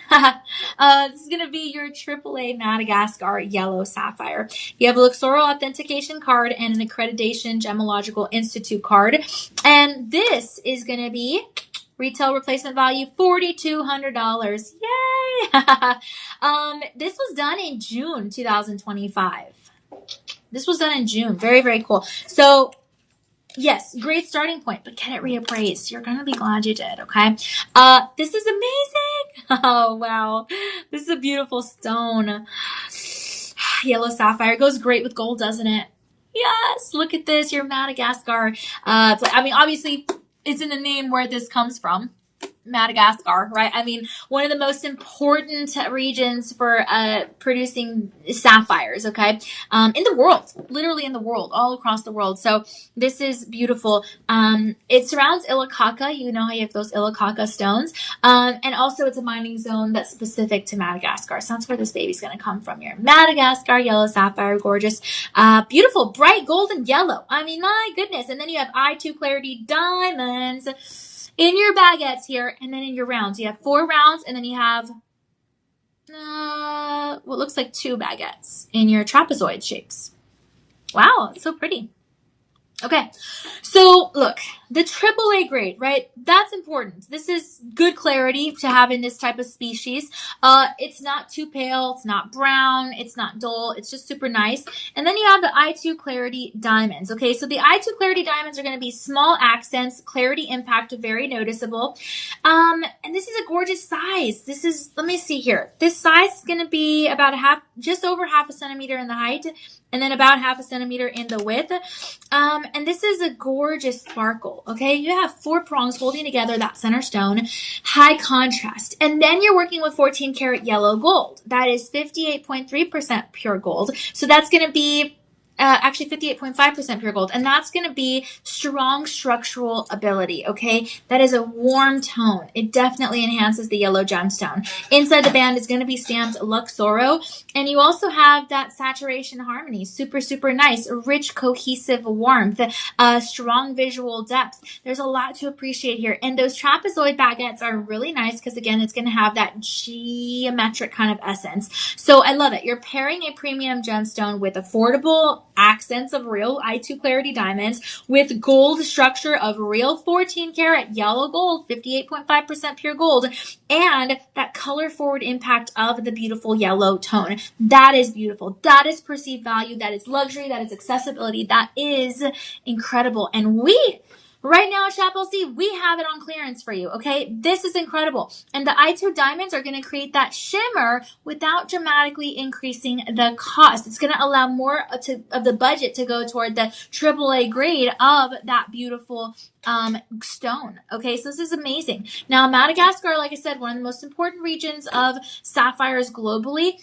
This is going to be your AAA Madagascar yellow sapphire. You have a Luxoral authentication card and an accreditation Gemological Institute card. And this is going to be retail replacement value $4,200. Yay! This was done in June 2025. This was done in June. Very, very cool. So, yes, great starting point, but get it reappraised. You're going to be glad you did, okay? This is amazing. Oh, wow. This is a beautiful stone. Yellow sapphire. It goes great with gold, doesn't it? Yes, look at this. Your Madagascar. I mean, obviously, it's in the name where this comes from. Madagascar, right? I mean, one of the most important regions for producing sapphires, okay? In the world, literally in the world, all across the world. So this is beautiful. It surrounds Ilikaka. You know how you have those Ilikaka stones. And also it's a mining zone that's specific to Madagascar. So that's where this baby's going to come from here. Madagascar, yellow sapphire, gorgeous, beautiful, bright golden yellow. I mean, my goodness. And then you have I2 Clarity diamonds in your baguettes here, and then in your rounds. You have 4 rounds, and then you have what looks like 2 baguettes in your trapezoid shapes. Wow, it's so pretty. Okay, so look, the AAA grade, right? That's important. This is good clarity to have in this type of species. It's not too pale, it's not brown, it's not dull, it's just super nice. And then you have the I2 Clarity diamonds. Okay, so the I2 Clarity diamonds are going to be small accents, clarity impact, very noticeable. And this is a gorgeous size. This is, let me see here. This size is going to be about just over half a centimeter in the height, and then about half a centimeter in the width. And this is a gorgeous sparkle, okay? You have 4 prongs holding together that center stone, high contrast. And then you're working with 14 karat yellow gold. That is 58.3% pure gold. So that's going to be actually 58.5% pure gold. And that's going to be strong structural ability, okay? That is a warm tone. It definitely enhances the yellow gemstone. Inside the band is going to be stamped Luxoro. And you also have that saturation harmony. Super, super nice. Rich, cohesive warmth. Strong visual depth. There's a lot to appreciate here. And those trapezoid baguettes are really nice because, again, it's going to have that geometric kind of essence. So I love it. You're pairing a premium gemstone with affordable accents of real I2 Clarity diamonds with gold structure of real 14 karat yellow gold, 58.5% pure gold, and that color forward impact of the beautiful yellow tone. That is beautiful. That is perceived value. That is luxury. That is accessibility. That is incredible. And right now at Shop LC, we have it on clearance for you, okay? This is incredible. And the I2 diamonds are going to create that shimmer without dramatically increasing the cost. It's going to allow more of the budget to go toward the AAA grade of that beautiful stone. Okay, so this is amazing. Now, Madagascar, like I said, one of the most important regions of sapphires globally,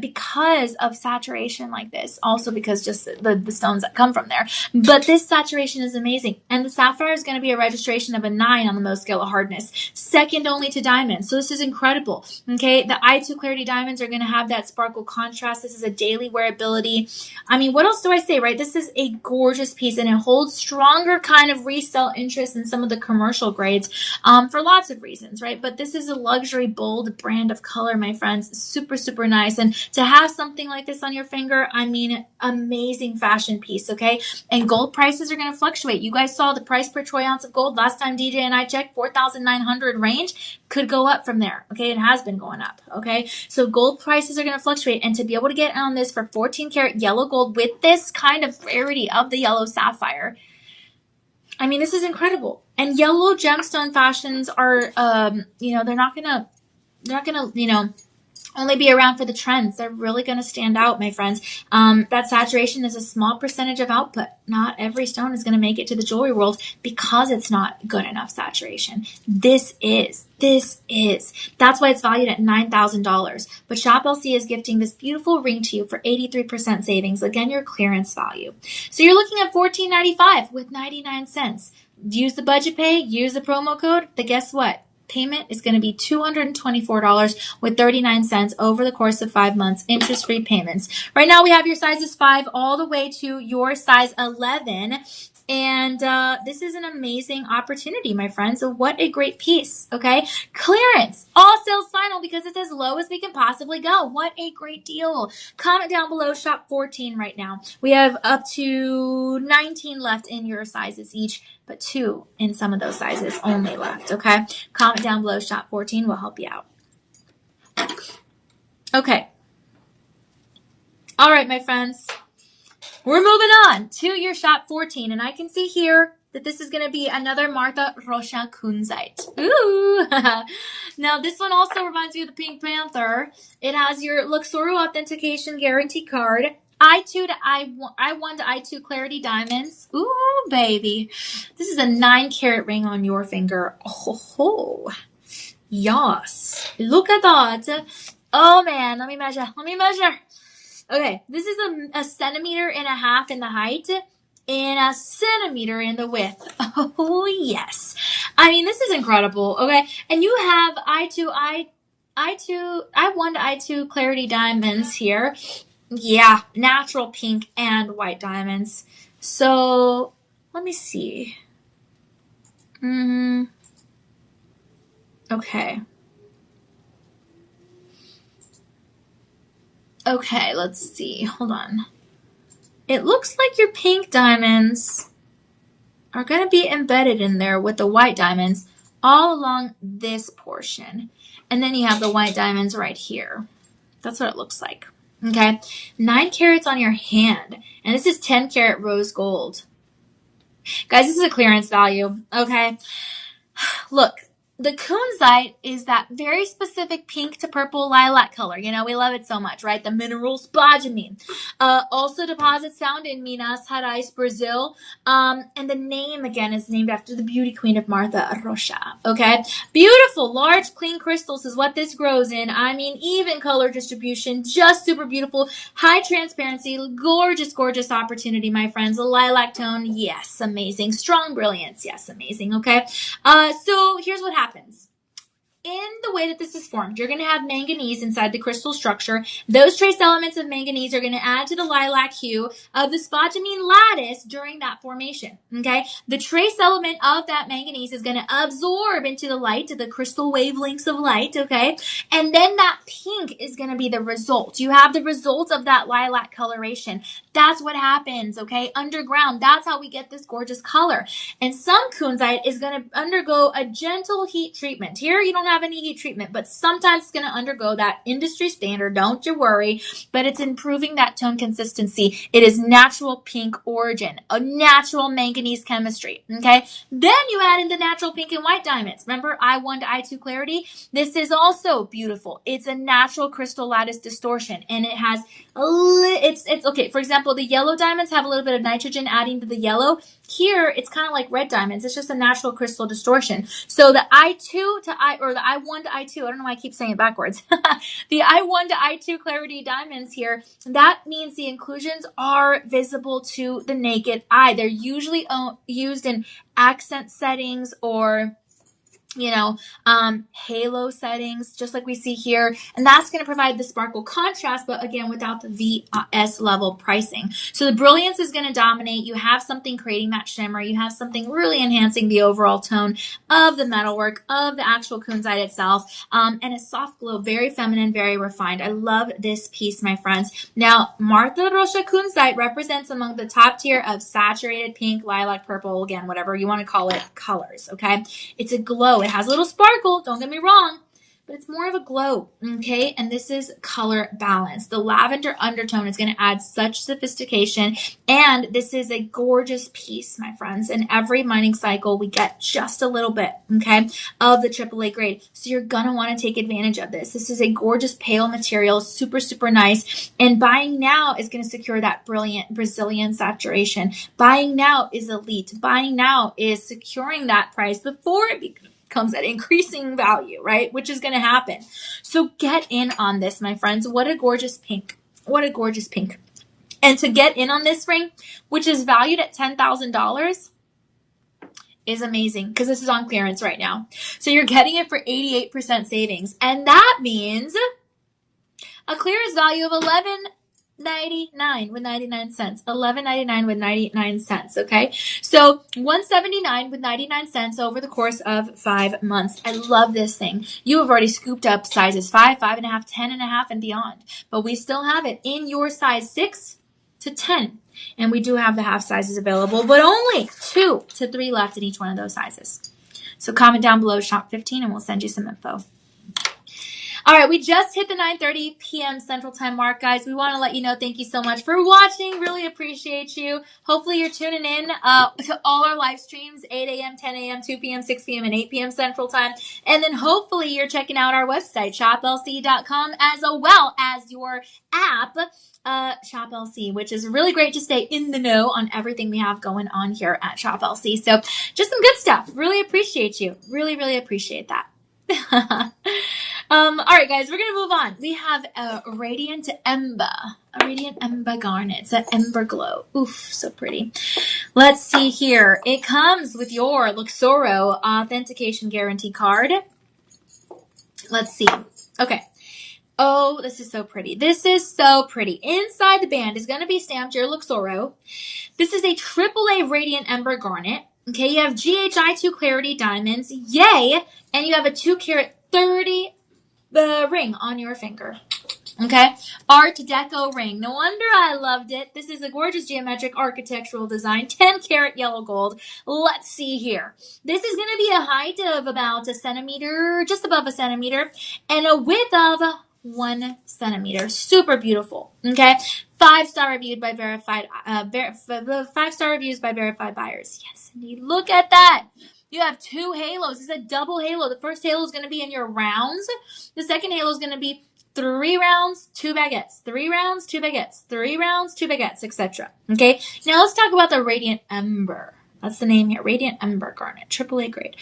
because of saturation like this. Also because just the stones that come from there. But this saturation is amazing. And the sapphire is going to be a registration of a 9 on the Mohs scale of hardness, second only to diamonds. So this is incredible. Okay, the I2 Clarity diamonds are going to have that sparkle contrast. This is a daily wearability. I mean, what else do I say, right? This is a gorgeous piece, and it holds stronger kind of resale interest in some of the commercial grades for lots of reasons, right? But this is a luxury, bold brand of color, my friends. Super, super nice. And to have something like this on your finger, I mean, amazing fashion piece, okay? And gold prices are going to fluctuate. You guys saw the price per troy ounce of gold last time DJ and I checked, 4,900 range. Could go up from there, okay? It has been going up, okay? So gold prices are going to fluctuate, and to be able to get on this for 14 karat yellow gold with this kind of rarity of the yellow sapphire, I mean, this is incredible. And yellow gemstone fashions are, they're not gonna, only be around for the trends. They're really going to stand out, my friends. That saturation is a small percentage of output. Not every stone is going to make it to the jewelry world because it's not good enough saturation. This is. That's why it's valued at $9,000. But Shop LC is gifting this beautiful ring to you for 83% savings. Again, your clearance value. So you're looking at $14.95 with 99 cents. Use the budget pay, use the promo code, but guess what? Payment is going to be $224 with 39 cents over the course of 5 months, interest-free payments. Right now we have your sizes 5 all the way to your size 11. And this is an amazing opportunity, my friends. So what a great piece, okay? Clearance, all sales final because it's as low as we can possibly go. What a great deal. Comment down below, shop 14 right now. We have up to 19 left in your sizes each, but 2 in some of those sizes only left, okay? Comment down below, shop 14 will help you out. Okay. All right, my friends. We're moving on to your shop 14, and I can see here that this is going to be another Martha Rocha kunzite. Ooh! Now, this one also reminds me of the Pink Panther. It has your Luxoro authentication guarantee card. I1 to I2 Clarity diamonds. Ooh, baby. This is a 9 karat ring on your finger. Oh, Yes. Look at that. Oh man, let me measure. Okay, this is a centimeter and a half in the height and a centimeter in the width. Oh yes. I mean, this is incredible. Okay, and you have I1 to I2 clarity diamonds here. Yeah, natural pink and white diamonds. So let me see. Okay. Okay, let's see. Hold on. It looks like your pink diamonds are going to be embedded in there with the white diamonds all along this portion. And then you have the white diamonds right here. That's what it looks like. Okay. 9 carats on your hand. And this is 10 karat rose gold. Guys, this is a clearance value. Okay. Look, the kunzite is that very specific pink to purple lilac color. You know, we love it so much, right? The mineral spodumene. Also deposits found in Minas Gerais, Brazil. And the name, again, is named after the beauty queen of Martha Rocha. Okay? Beautiful, large, clean crystals is what this grows in. I mean, even color distribution, just super beautiful. High transparency, gorgeous, gorgeous opportunity, my friends. A lilac tone, yes, amazing. Strong brilliance, yes, amazing, okay? So here's what happens. In the way that this is formed, you're going to have manganese inside the crystal structure. Those trace elements of manganese are going to add to the lilac hue of the spodumene lattice during that formation. Okay, the trace element of that manganese is going to absorb into the light, to the crystal wavelengths of light. Okay, and then that pink is going to be the result. You have the result of that lilac coloration. That's what happens. Okay, underground. That's how we get this gorgeous color. And some kunzite is going to undergo a gentle heat treatment. Here, you don't have any heat treatment, but sometimes it's going to undergo that industry standard. Don't you worry. But it's improving that tone consistency. It is natural pink origin, a natural manganese chemistry. Okay. Then you add in the natural pink and white diamonds. Remember I1 to I2 clarity? This is also beautiful. It's a natural crystal lattice distortion, and it has it's okay. For example, the yellow diamonds have a little bit of nitrogen adding to the yellow. Here, it's kind of like red diamonds. It's just a natural crystal distortion. So the I2 to the I1 to I2, I don't know why I keep saying it backwards. The I1 to I2 clarity diamonds here, that means the inclusions are visible to the naked eye. They're usually used in accent settings or halo settings, just like we see here. And that's going to provide the sparkle contrast, but again, without the VS level pricing. So the brilliance is going to dominate. You have something creating that shimmer. You have something really enhancing the overall tone of the metalwork, of the actual kunzite itself, and a soft glow, very feminine, very refined. I love this piece, my friends. Now, Martha Rocha kunzite represents among the top tier of saturated pink, lilac, purple, again, whatever you want to call it, colors, okay? It's a glow. It has a little sparkle, don't get me wrong, but it's more of a glow, okay? And this is color balance. The lavender undertone is going to add such sophistication, and this is a gorgeous piece, my friends. In every mining cycle, we get just a little bit, okay, of the AAA grade. So you're going to want to take advantage of this. This is a gorgeous pale material, super, super nice. And buying now is going to secure that brilliant Brazilian saturation. Buying now is elite. Buying now is securing that price before it comes at increasing value, right? Which is going to happen. So get in on this, my friends. What a gorgeous pink. What a gorgeous pink. And to get in on this ring, which is valued at $10,000, is amazing because this is on clearance right now. So you're getting it for 88% savings. And that means a clearance value of $11.99 with 99 cents. $11.99 with 99 cents. Okay. So $179 with 99 cents over the course of 5 months. I love this thing. You have already scooped up sizes 5, 5.5, 10.5, and beyond. But we still have it in your size 6 to 10. And we do have the half sizes available, but only 2 to 3 left in each one of those sizes. So comment down below, shop 15, and we'll send you some info. All right, we just hit the 9:30 p.m. Central Time mark, guys. We want to let you know thank you so much for watching. Really appreciate you. Hopefully you're tuning in to all our live streams, 8 a.m., 10 a.m., 2 p.m., 6 p.m., and 8 p.m. Central Time. And then hopefully you're checking out our website, shoplc.com, as well as your app, Shop LC, which is really great to stay in the know on everything we have going on here at Shop LC. So just some good stuff. Really appreciate you. Really, really appreciate that. All right, guys, we're going to move on. We have a Radiant Ember. A Radiant Ember Garnet. It's an Ember Glow. Oof, so pretty. Let's see here. It comes with your Luxoro Authentication Guarantee card. Let's see. Okay. Oh, this is so pretty. This is so pretty. Inside the band is going to be stamped your Luxoro. This is a AAA Radiant Ember Garnet. Okay, you have GHI2 Clarity Diamonds. Yay! And you have a 2-carat 30 ring on your finger. Okay, Art Deco ring. No wonder I loved it. This is a gorgeous geometric architectural design, 10-carat yellow gold. Let's see here. This is going to be a height of about a centimeter, just above a centimeter, and a width of 1 centimeter. Super beautiful. Okay, 5-star reviewed by verified. 5-star reviews by verified buyers. Yes, indeed. Look at that. You have 2 halos. It's a double halo. The first halo is going to be in your rounds. The second halo is going to be 3 rounds, 2 baguettes, 3 rounds, 2 baguettes, 3 rounds, 2 baguettes, etc. Okay, now let's talk about the Radiant Ember. That's the name here, Radiant Ember Garnet, AAA grade.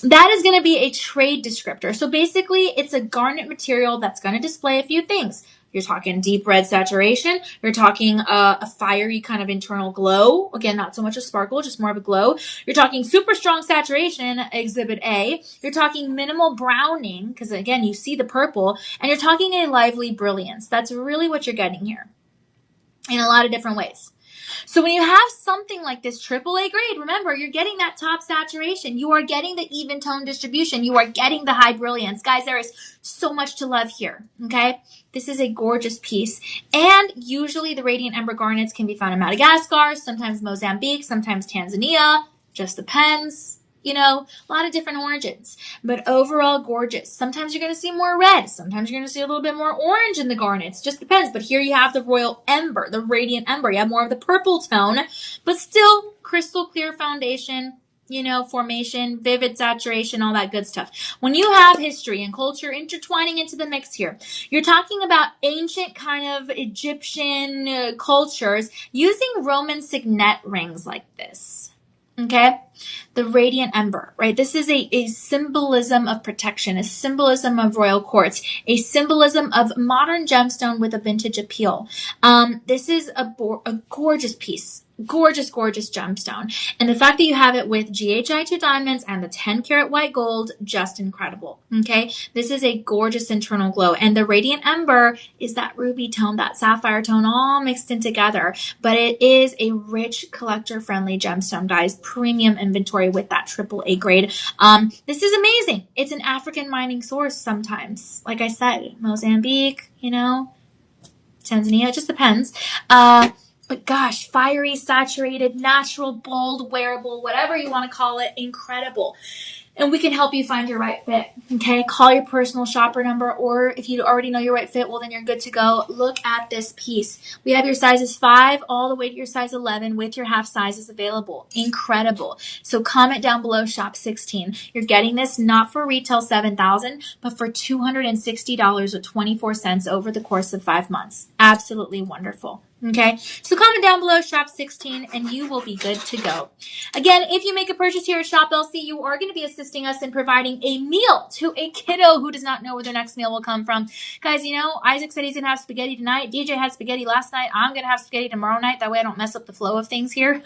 That is going to be a trade descriptor. So basically, it's a garnet material that's going to display a few things. You're talking deep red saturation. You're talking a fiery kind of internal glow. Again, not so much a sparkle, just more of a glow. You're talking super strong saturation, Exhibit A. You're talking minimal browning, because again, you see the purple. And you're talking a lively brilliance. That's really what you're getting here in a lot of different ways. So when you have something like this AAA grade, remember, you're getting that top saturation. You are getting the even tone distribution. You are getting the high brilliance. Guys, there is so much to love here, okay? This is a gorgeous piece. And usually the Radiant Ember Garnets can be found in Madagascar, sometimes Mozambique, sometimes Tanzania. Just depends. You know, a lot of different origins, but overall gorgeous. Sometimes you're going to see more red. Sometimes you're going to see a little bit more orange in the garnets. Just depends. But here you have the Royal Ember, the Radiant Ember. You have more of the purple tone, but still crystal clear foundation, you know, formation, vivid saturation, all that good stuff. When you have history and culture intertwining into the mix here, you're talking about ancient kind of Egyptian cultures using Roman signet rings like this. Okay, the Radiant Ember, right? This is a symbolism of protection, a symbolism of royal courts, a symbolism of modern gemstone with a vintage appeal. This is a gorgeous piece. Gorgeous, gorgeous gemstone. And the fact that you have it with GHI2 diamonds and the 10-carat white gold, just incredible. Okay? This is a gorgeous internal glow. And the Radiant Ember is that ruby tone, that sapphire tone, all mixed in together. But it is a rich, collector-friendly gemstone, guys. Premium inventory with that AAA grade. This is amazing. It's an African mining source sometimes. Like I said, Mozambique, you know, Tanzania, it just depends. But gosh, fiery, saturated, natural, bold, wearable, whatever you want to call it, incredible. And we can help you find your right fit. Okay, call your personal shopper number, or if you already know your right fit, well, then you're good to go. Look at this piece. We have your sizes 5 all the way to your size 11 with your half sizes available. Incredible. So comment down below, shop 16. You're getting this not for retail $7,000, but for $260.24 over the course of 5 months. Absolutely wonderful. Okay, so comment down below, shop 16, and you will be good to go. Again, if you make a purchase here at Shop LC, you are going to be assisting us in providing a meal to a kiddo who does not know where their next meal will come from. Guys, you know, Isaac said he's going to have spaghetti tonight. DJ had spaghetti last night. I'm going to have spaghetti tomorrow night. That way I don't mess up the flow of things here.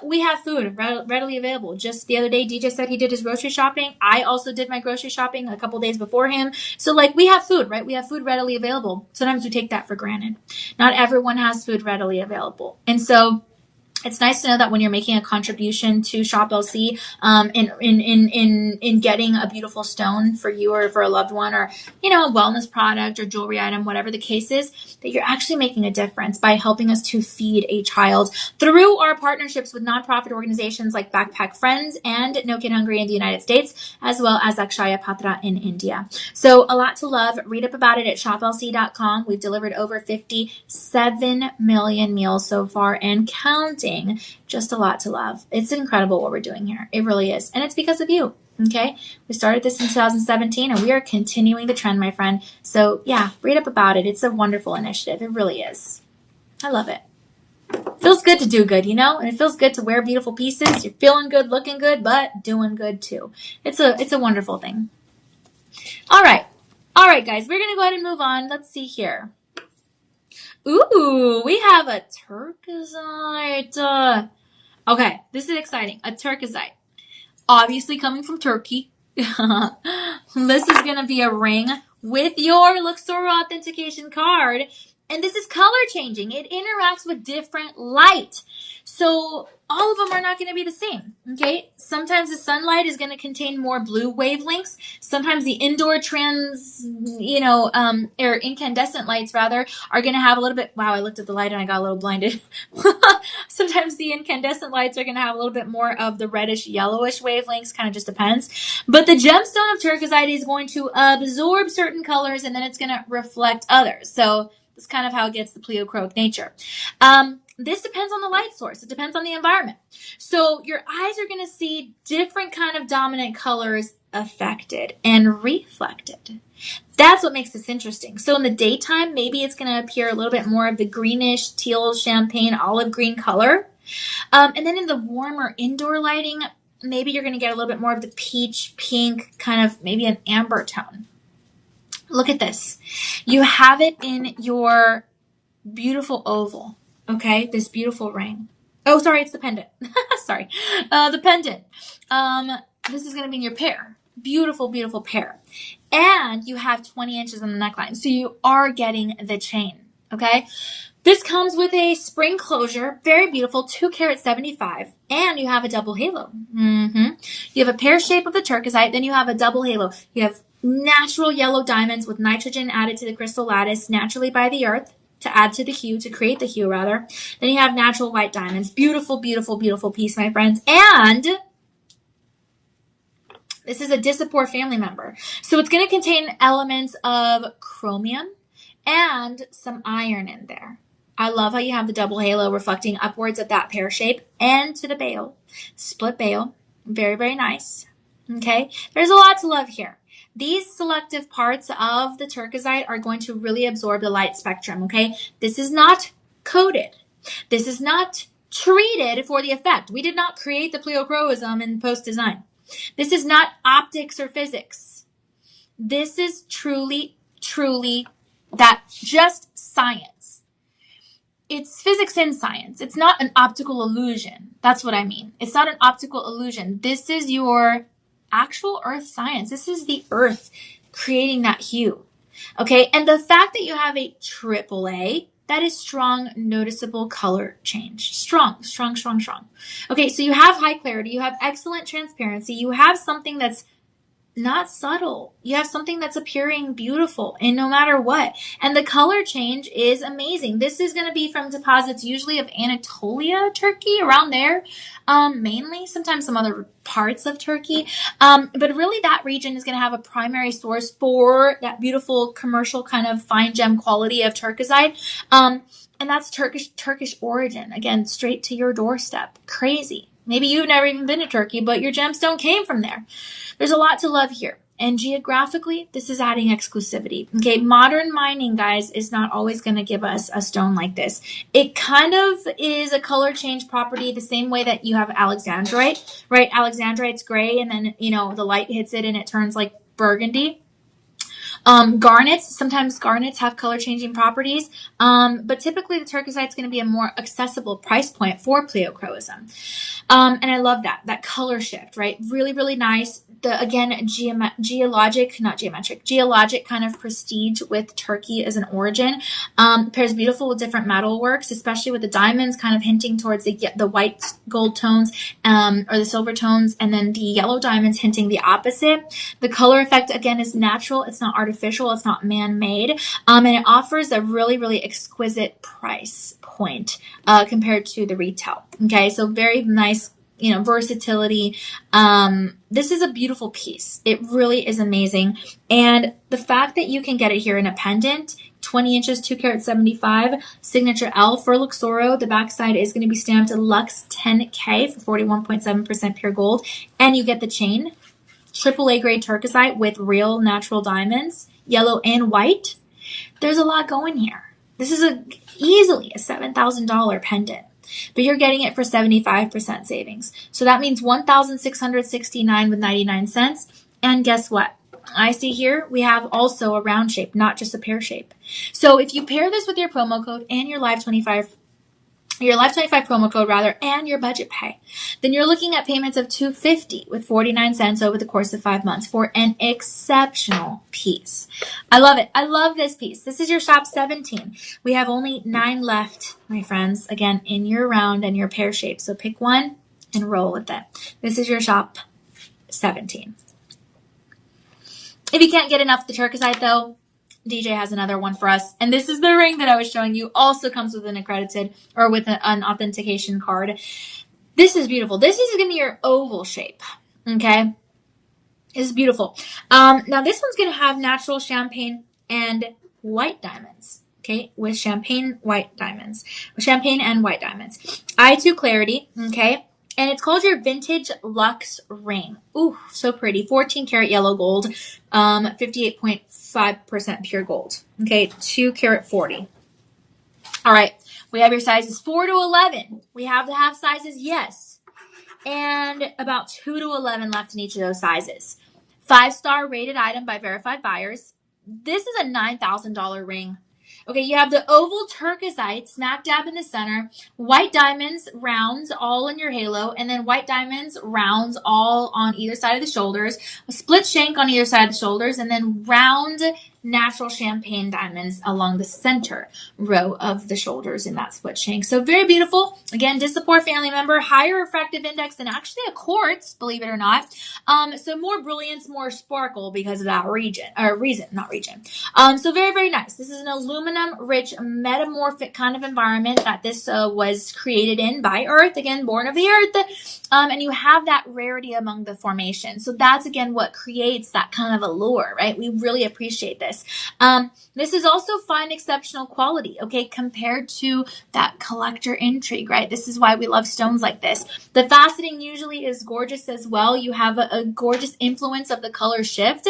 We have food readily available. Just the other day, DJ said he did his grocery shopping. I also did my grocery shopping a couple days before him. So, like, we have food, right? We have food readily available. Sometimes we take that for granted. Not everyone has food readily available. And so it's nice to know that when you're making a contribution to Shop LC, in getting a beautiful stone for you or for a loved one, or, you know, a wellness product or jewelry item, whatever the case is, that you're actually making a difference by helping us to feed a child through our partnerships with nonprofit organizations like Backpack Friends and No Kid Hungry in the United States, as well as Akshaya Patra in India. So a lot to love. Read up about it at shoplc.com. We've delivered over 57 million meals so far and counting. Just a lot to love. It's incredible what we're doing here. It really is. And it's because of you. Okay? We started this in 2017 and we are continuing the trend, my friend. So yeah, read up about it. It's a wonderful initiative. It really is. I love it. Feels good to do good, you know? And it feels good to wear beautiful pieces. You're feeling good, looking good, but doing good too. It's a wonderful thing. All right. All right, guys, we're going to go ahead and move on. Let's see here. Ooh, we have a turquoisite. Okay, this is exciting. A turquoisite. Obviously coming from Turkey. This is going to be a ring with your Luxora authentication card. And this is color changing. It interacts with different light. So all of them are not going to be the same. Okay. Sometimes the sunlight is going to contain more blue wavelengths. Sometimes the indoor or incandescent lights rather are going to have a little bit. Wow. I looked at the light and I got a little blinded. Sometimes the incandescent lights are going to have a little bit more of the reddish yellowish wavelengths. Kind of just depends. But the gemstone of turquoisite is going to absorb certain colors and then it's going to reflect others. So that's kind of how it gets the pleochroic nature. This depends on the light source. It depends on the environment. So your eyes are going to see different kind of dominant colors affected and reflected. That's what makes this interesting. So in the daytime, maybe it's going to appear a little bit more of the greenish, teal, champagne, olive green color. And then in the warmer indoor lighting, maybe you're going to get a little bit more of the peach, pink, kind of maybe an amber tone. Look at this. You have it in your beautiful oval, okay? This beautiful ring. Oh, sorry, it's the pendant. Sorry. The pendant. This is going to be in your pair. Beautiful, beautiful pair. And you have 20 inches on the neckline. So you are getting the chain, okay? This comes with a spring closure, very beautiful, 2 carat 75, and you have a double halo. You have a pear shape of the turquoisite, then you have a double halo. You have natural yellow diamonds with nitrogen added to the crystal lattice naturally by the earth to add to the hue, to create the hue rather. Then you have natural white diamonds. Beautiful, beautiful, beautiful piece, my friends. And this is a Dissapor family member. So it's going to contain elements of chromium and some iron in there. I love how you have the double halo reflecting upwards at that pear shape and to the bail. Split bail. Very, very nice. Okay. There's a lot to love here. These selective parts of the turquoisite are going to really absorb the light spectrum. Okay. This is not coated. This is not treated for the effect. We did not create the pleochroism in post design. This is not optics or physics. This is truly, truly that just science. It's physics in science. It's not an optical illusion. That's what I mean. It's not an optical illusion. This is your actual earth science. This is the earth creating that hue. Okay. And the fact that you have a AAA, that is strong, noticeable color change. Strong, strong, strong, strong. Okay. So you have high clarity. You have excellent transparency. You have something that's not subtle. You have something that's appearing beautiful and no matter what. And the color change is amazing. This is going to be from deposits usually of Anatolia, Turkey, around there. Mainly, sometimes some other parts of Turkey. But really that region is going to have a primary source for that beautiful commercial kind of fine gem quality of turquoisite. And that's Turkish origin. Again, straight to your doorstep. Crazy. Maybe you've never even been to Turkey, but your gemstone came from there. There's a lot to love here. And geographically, this is adding exclusivity. Okay, modern mining, guys, is not always going to give us a stone like this. It kind of is a color change property the same way that you have alexandrite, right? Alexandrite's gray, and then, the light hits it and it turns like burgundy. Garnets, sometimes garnets have color changing properties, but typically the turquoisite is going to be a more accessible price point for pleochroism. And I love that color shift, right? Really, really nice. Again, geologic kind of prestige with Turkey as an origin. Pairs beautiful with different metal works, especially with the diamonds kind of hinting towards the white gold tones, or the silver tones, and then the yellow diamonds hinting the opposite. The color effect, again, is natural. It's not artificial. It's not man-made. And it offers a really, really exquisite price point, compared to the retail. Okay. So very nice, versatility. This is a beautiful piece. It really is amazing. And the fact that you can get it here in a pendant, 20 inches, 2 carat 75, signature L for Luxoro. The backside is going to be stamped Lux 10K for 41.7% pure gold. And you get the chain, AAA grade turquoisite with real natural diamonds, yellow and white. There's a lot going here. This is easily a $7,000 pendant. But you're getting it for 75% savings. So that means $1,669.99. And guess what? I see here we have also a round shape, not just a pear shape. So if you pair this with your promo code and your Live 25 promo code rather, and your budget pay, then you're looking at payments of $250 with 49 cents over the course of 5 months for an exceptional piece. I love it. I love this piece. This is your shop 17. We have only 9 left, my friends, again, in your round and your pear shape. So pick one and roll with it. This is your shop 17. If you can't get enough of the turquoisite though, DJ has another one for us. And this is the ring that I was showing you. Also comes with an accredited or with an authentication card. This is beautiful. This is going to be your oval shape. Okay. This is beautiful. Now this one's going to have natural champagne and white diamonds. Okay. With champagne and white diamonds. I2 clarity. Okay. And it's called your Vintage Luxe Ring. Ooh, so pretty. 14 karat yellow gold, 58.5% pure gold. Okay, 2 karat 40. All right, we have your sizes 4 to 11. We have the half sizes, yes. And about 2 to 11 left in each of those sizes. 5-star rated item by verified buyers. This is a $9,000 ring. Okay, you have the oval turquoisite smack dab in the center, white diamonds, rounds all in your halo, and then white diamonds, rounds all on either side of the shoulders, a split shank on either side of the shoulders, and then round natural champagne diamonds along the center row of the shoulders in that split shank. So very beautiful. Again, Disappoint family member, higher refractive index than actually a quartz, believe it or not. So more brilliance, more sparkle because of that reason. So very, very nice. This is an aluminum rich metamorphic kind of environment that this was created in by Earth, again, born of the Earth. And you have that rarity among the formation. So that's, again, what creates that kind of allure, right? We really appreciate this. This is also fine, exceptional quality, okay, compared to that collector intrigue, right? This is why we love stones like this. The faceting usually is gorgeous as well. You have a gorgeous influence of the color shift.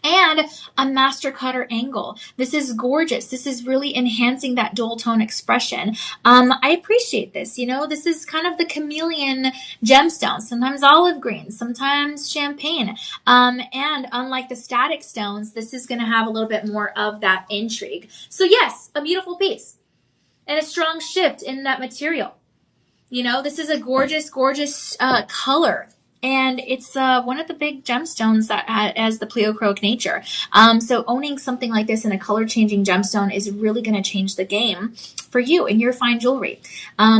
And a master cutter angle. This is gorgeous. This is really enhancing that dual tone expression. I appreciate this. You know, this is kind of the chameleon gemstone. Sometimes olive green, sometimes champagne. And unlike the static stones, this is going to have a little bit more of that intrigue. So yes, a beautiful piece and a strong shift in that material. You know, this is a gorgeous, gorgeous color. And it's one of the big gemstones that has the pleochroic nature. So owning something like this in a color-changing gemstone is really going to change the game for you and your fine jewelry.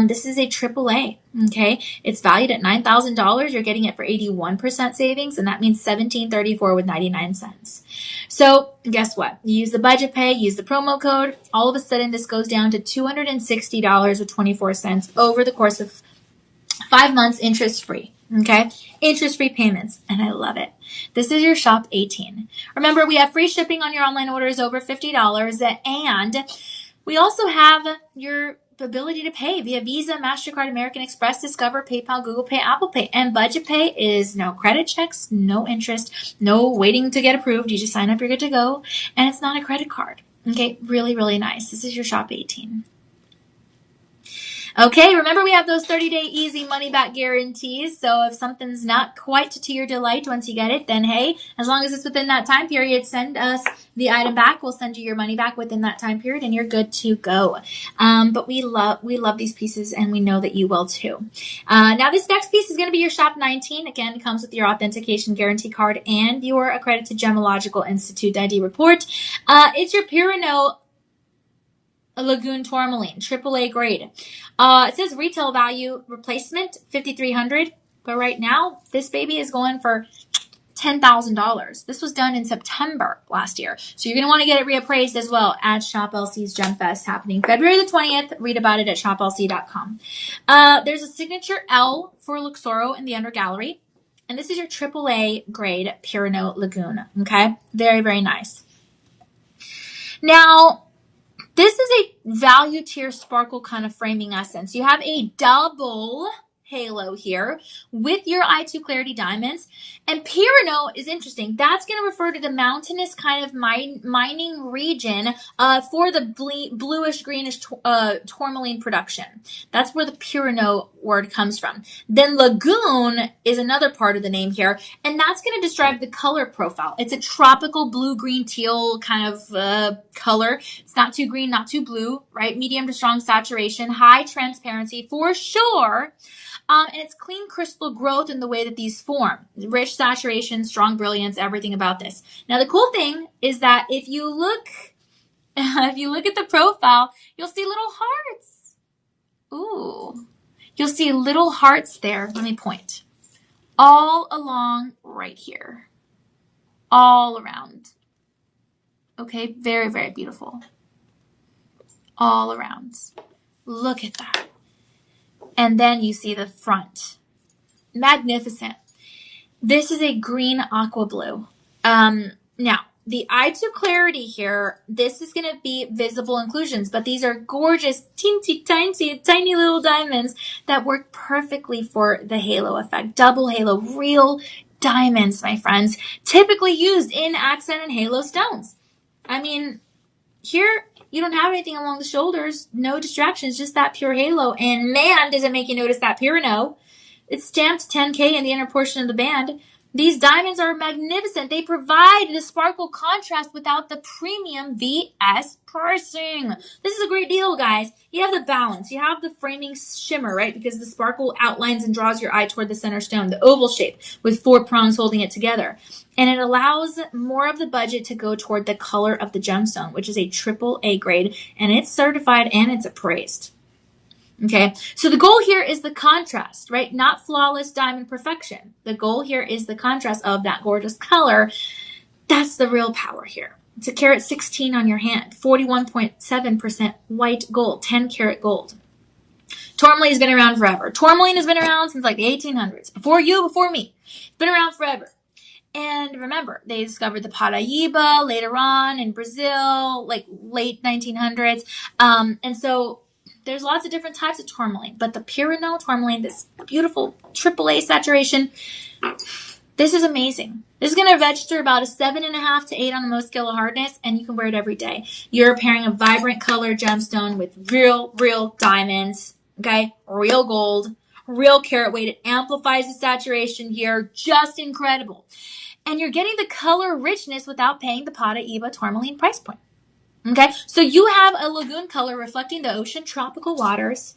This is a AAA, okay? It's valued at $9,000. You're getting it for 81% savings, and that means $1,734 with 99 cents. So guess what? You use the budget pay, use the promo code. All of a sudden, this goes down to $260 with 24 cents over the course of 5 months, interest-free. Okay, interest-free payments, and I love it. This is your shop 18. Remember, we have free shipping on your online orders over $50, and we also have your ability to pay via Visa, MasterCard, American Express, Discover, PayPal, Google Pay, Apple Pay, and budget pay is no credit checks, no interest, no waiting to get approved. You just sign up, you're good to go, and it's not a credit card. Okay, really, really nice. This is your shop 18. Okay, remember we have those 30-day easy money-back guarantees. So if something's not quite to your delight once you get it, then hey, as long as it's within that time period, send us the item back. We'll send you your money back within that time period, and you're good to go. But we love these pieces, and we know that you will too. Now this next piece is going to be your shop 19. Again, comes with your authentication guarantee card and your accredited Gemological Institute ID report. It's your Pirano Lagoon Tourmaline, AAA grade. It says retail value replacement $5,300, but right now this baby is going for $10,000. This was done in September last year, so you're going to want to get it reappraised as well at Shop LC's Gem Fest happening February the 20th. Read about it at shoplc.com. There's a signature L for Luxoro in the under gallery, and this is your AAA grade Pirano Lagoon. Okay, very, very nice. Now, this is a value tier sparkle kind of framing essence. You have a double halo here with your I2 Clarity diamonds. And Pirano is interesting. That's going to refer to the mountainous kind of mining region for the bluish greenish tourmaline production. That's where the Pirano word comes from. Then lagoon is another part of the name here, and that's going to describe the color profile. It's a tropical blue, green, teal kind of color. It's not too green, not too blue, right? Medium to strong saturation, high transparency for sure. And it's clean crystal growth in the way that these form. Rich saturation, strong brilliance, everything about this. Now, the cool thing is that if you look at the profile, you'll see little hearts. Ooh. You'll see little hearts there. Let me point. All along right here. All around. Okay, very, very beautiful. All around. Look at that. And then you see the front. Magnificent. This is a green aqua blue. Now, the I2 Clarity here, this is going to be visible inclusions, but these are gorgeous, teensy, tiny little diamonds that work perfectly for the halo effect. Double halo, real diamonds, my friends, typically used in accent and halo stones. I mean, here you don't have anything along the shoulders, no distractions, just that pure halo. And man, does it make you notice that Pirano. It's stamped 10K in the inner portion of the band. These diamonds are magnificent. They provide the sparkle contrast without the premium VS pursing. This is a great deal, guys. You have the balance. You have the framing shimmer, right? Because the sparkle outlines and draws your eye toward the center stone, the oval shape with 4 prongs holding it together. And it allows more of the budget to go toward the color of the gemstone, which is a AAA grade, and it's certified and it's appraised. Okay, so the goal here is the contrast, right? Not flawless diamond perfection. The goal here is the contrast of that gorgeous color. That's the real power here. It's a carat 16 on your hand, 41.7% white gold, 10 karat gold. Tourmaline has been around forever. Tourmaline has been around since like the 1800s. Before you, before me. It's been around forever. And remember, they discovered the Paraíba later on in Brazil, like late 1900s. And so there's lots of different types of tourmaline, but the Pirano tourmaline, this beautiful AAA saturation, this is amazing. This is going to register about a 7.5 to 8 on the most scale of hardness, and you can wear it every day. You're pairing a vibrant color gemstone with real diamonds, okay? Real gold, real carat weight. It amplifies the saturation here. Just incredible. And you're getting the color richness without paying the Paraíba tourmaline price point. Okay, so you have a lagoon color reflecting the ocean, tropical waters,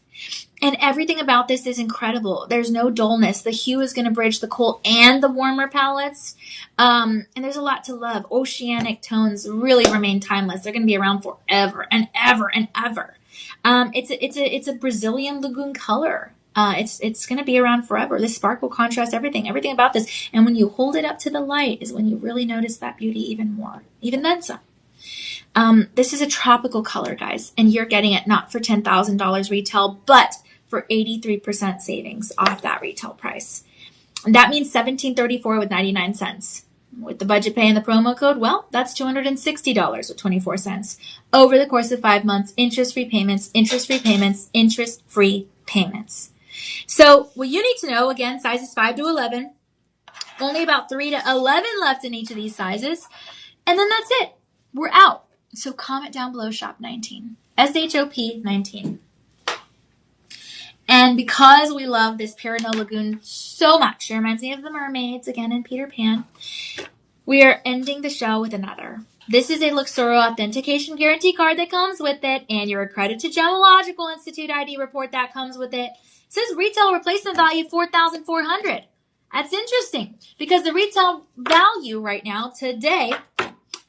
and everything about this is incredible. There's no dullness. The hue is going to bridge the cool and the warmer palettes, and there's a lot to love. Oceanic tones really remain timeless. They're going to be around forever and ever and ever. It's a Brazilian lagoon color. It's going to be around forever. This sparkle, contrast, everything about this. And when you hold it up to the light is when you really notice that beauty even more, even then some. This is a tropical color, guys, and you're getting it not for $10,000 retail, but for 83% savings off that retail price. And that means $1,734 with 99 cents. With the budget pay and the promo code, well, that's $260 with 24 cents. Over the course of 5 months, interest-free payments, interest-free payments, interest-free payments. So what you need to know, again, sizes 5 to 11, only about 3 to 11 left in each of these sizes, and then that's it. We're out. So comment down below shop 19. SHOP 19. And because we love this Pirano Lagoon so much, it reminds me of the mermaids again in Peter Pan, we are ending the show with another. This is a Luxoro authentication guarantee card that comes with it, and your accredited Gemological Institute ID report that comes with it. It says retail replacement value $4,400. That's interesting because the retail value right now today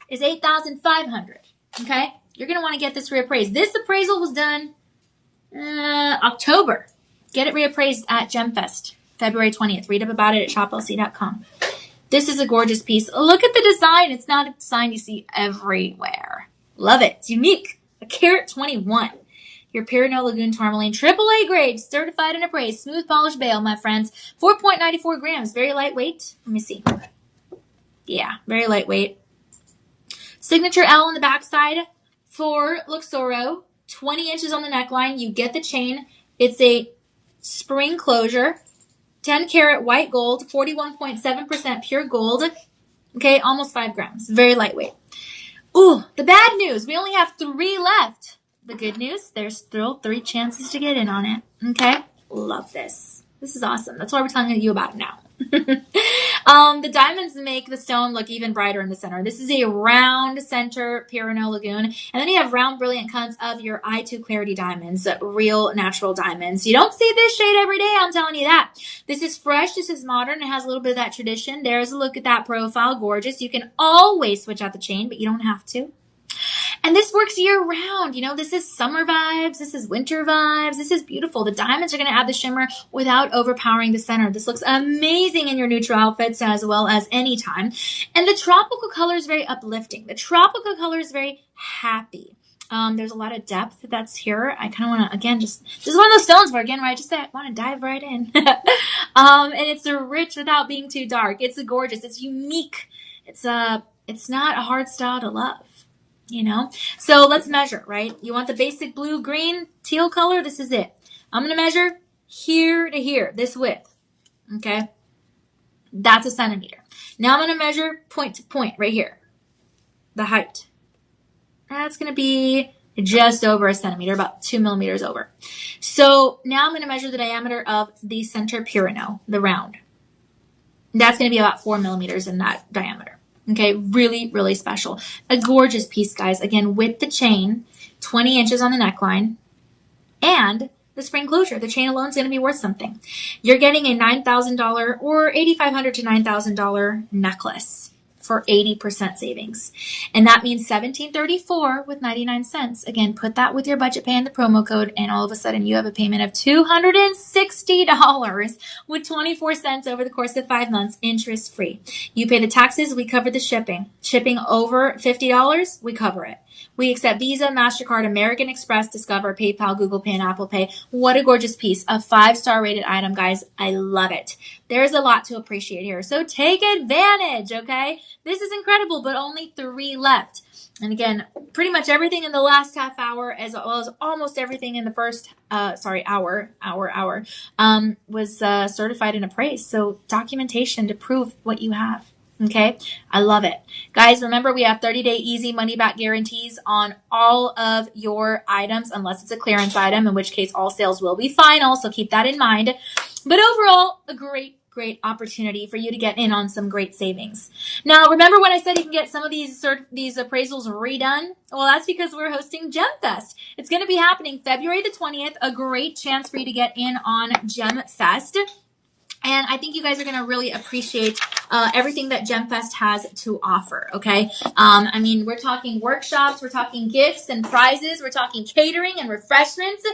is $8,500. Okay, you're gonna want to get this reappraised. This appraisal was done October. Get it reappraised at GemFest, February 20th. Read up about it at shoplc.com. This is a gorgeous piece. Look at the design. It's not a design you see everywhere. Love it. It's unique. A carat 21. Your Pirano Lagoon Tourmaline AAA grade, certified and appraised, smooth polished bale, my friends. 4.94 grams. Very lightweight. Let me see. Yeah, very lightweight. Signature L on the backside for Luxoro, 20 inches on the neckline. You get the chain. It's a spring closure, 10 karat white gold, 41.7% pure gold. Okay, almost 5 grams. Very lightweight. Ooh, the bad news. We only have 3 left. The good news, there's still 3 chances to get in on it. Okay? Love this. This is awesome. That's why we're telling you about it now. The diamonds make the stone look even brighter in the center. This is a round center Pirano Lagoon. And then you have round brilliant cuts of your I2 Clarity diamonds, real natural diamonds. You don't see this shade every day, I'm telling you that. This is fresh. This is modern. It has a little bit of that tradition. There's a look at that profile. Gorgeous. You can always switch out the chain, but you don't have to. And this works year round. You know, this is summer vibes. This is winter vibes. This is beautiful. The diamonds are going to add the shimmer without overpowering the center. This looks amazing in your neutral outfits as well as anytime. And the tropical color is very uplifting. The tropical color is very happy. There's a lot of depth that's here. I kind of want to, again, this is one of those stones where, again, where I just say, I want to dive right in. And it's rich without being too dark. It's gorgeous. It's unique. It's not a hard style to love. You know, so let's measure, right? You want the basic blue, green, teal color. This is it. I'm going to measure here to here, this width. Okay. That's a centimeter. Now I'm going to measure point to point right here. The height. That's going to be just over a centimeter, about 2 millimeters over. So now I'm going to measure the diameter of the center Pirano, the round. That's going to be about 4 millimeters in that diameter. Okay, really, really special. A gorgeous piece, guys. Again, with the chain, 20 inches on the neckline, and the spring closure. The chain alone is going to be worth something. You're getting a $9,000 or $8,500 to $9,000 necklace for 80% savings. And that means $1,734 with 99 cents. Again, put that with your budget pay and the promo code, and all of a sudden you have a payment of $260 with 24 cents over the course of 5 months, interest free. You pay the taxes, we cover the shipping. Shipping over $50, we cover it. We accept Visa, MasterCard, American Express, Discover, PayPal, Google Pay, and Apple Pay. What a gorgeous piece. A 5-star rated item, guys. I love it. There's a lot to appreciate here. So take advantage, okay? This is incredible, but only 3 left. And again, pretty much everything in the last half hour, as well as almost everything in the first, hour, was certified and appraised. So documentation to prove what you have. Okay, I love it. Guys, remember we have 30-day easy money-back guarantees on all of your items, unless it's a clearance item, in which case all sales will be final, so keep that in mind. But overall, a great opportunity for you to get in on some great savings. Now, remember when I said you can get some of these appraisals redone? Well, that's because we're hosting GemFest. It's going to be happening February the 20th, a great chance for you to get in on GemFest. And I think you guys are going to really appreciate everything that GemFest has to offer, okay? I mean, we're talking workshops, we're talking gifts and prizes, we're talking catering and refreshments.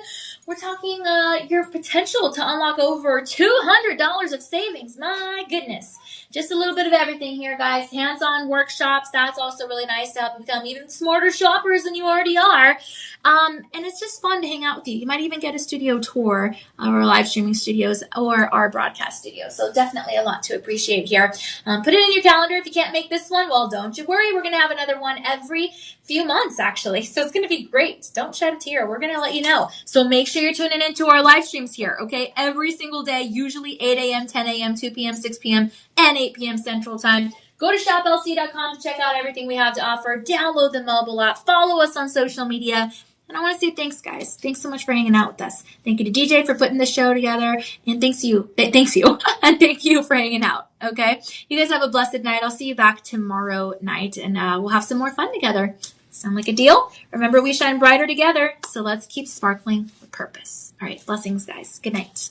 We're talking your potential to unlock over $200 of savings. My goodness. Just a little bit of everything here, guys. Hands-on workshops. That's also really nice to help you become even smarter shoppers than you already are. And it's just fun to hang out with you. You might even get a studio tour of our live streaming studios or our broadcast studio. So definitely a lot to appreciate here. Put it in your calendar. If you can't make this one, well, don't you worry. We're going to have another one every few months, actually. So it's going to be great. Don't shed a tear. We're going to let you know. So make sure you're tuning into our live streams here, okay? Every single day, usually 8 a.m., 10 a.m., 2 p.m., 6 p.m., and 8 p.m. Central Time. Go to shoplc.com to check out everything we have to offer. Download the mobile app. Follow us on social media. And I want to say thanks, guys. Thanks so much for hanging out with us. Thank you to DJ for putting the show together. And thanks you. And thank you for hanging out, okay? You guys have a blessed night. I'll see you back tomorrow night, and we'll have some more fun together. Sound like a deal? Remember, we shine brighter together, so let's keep sparkling with purpose. All right, blessings, guys. Good night.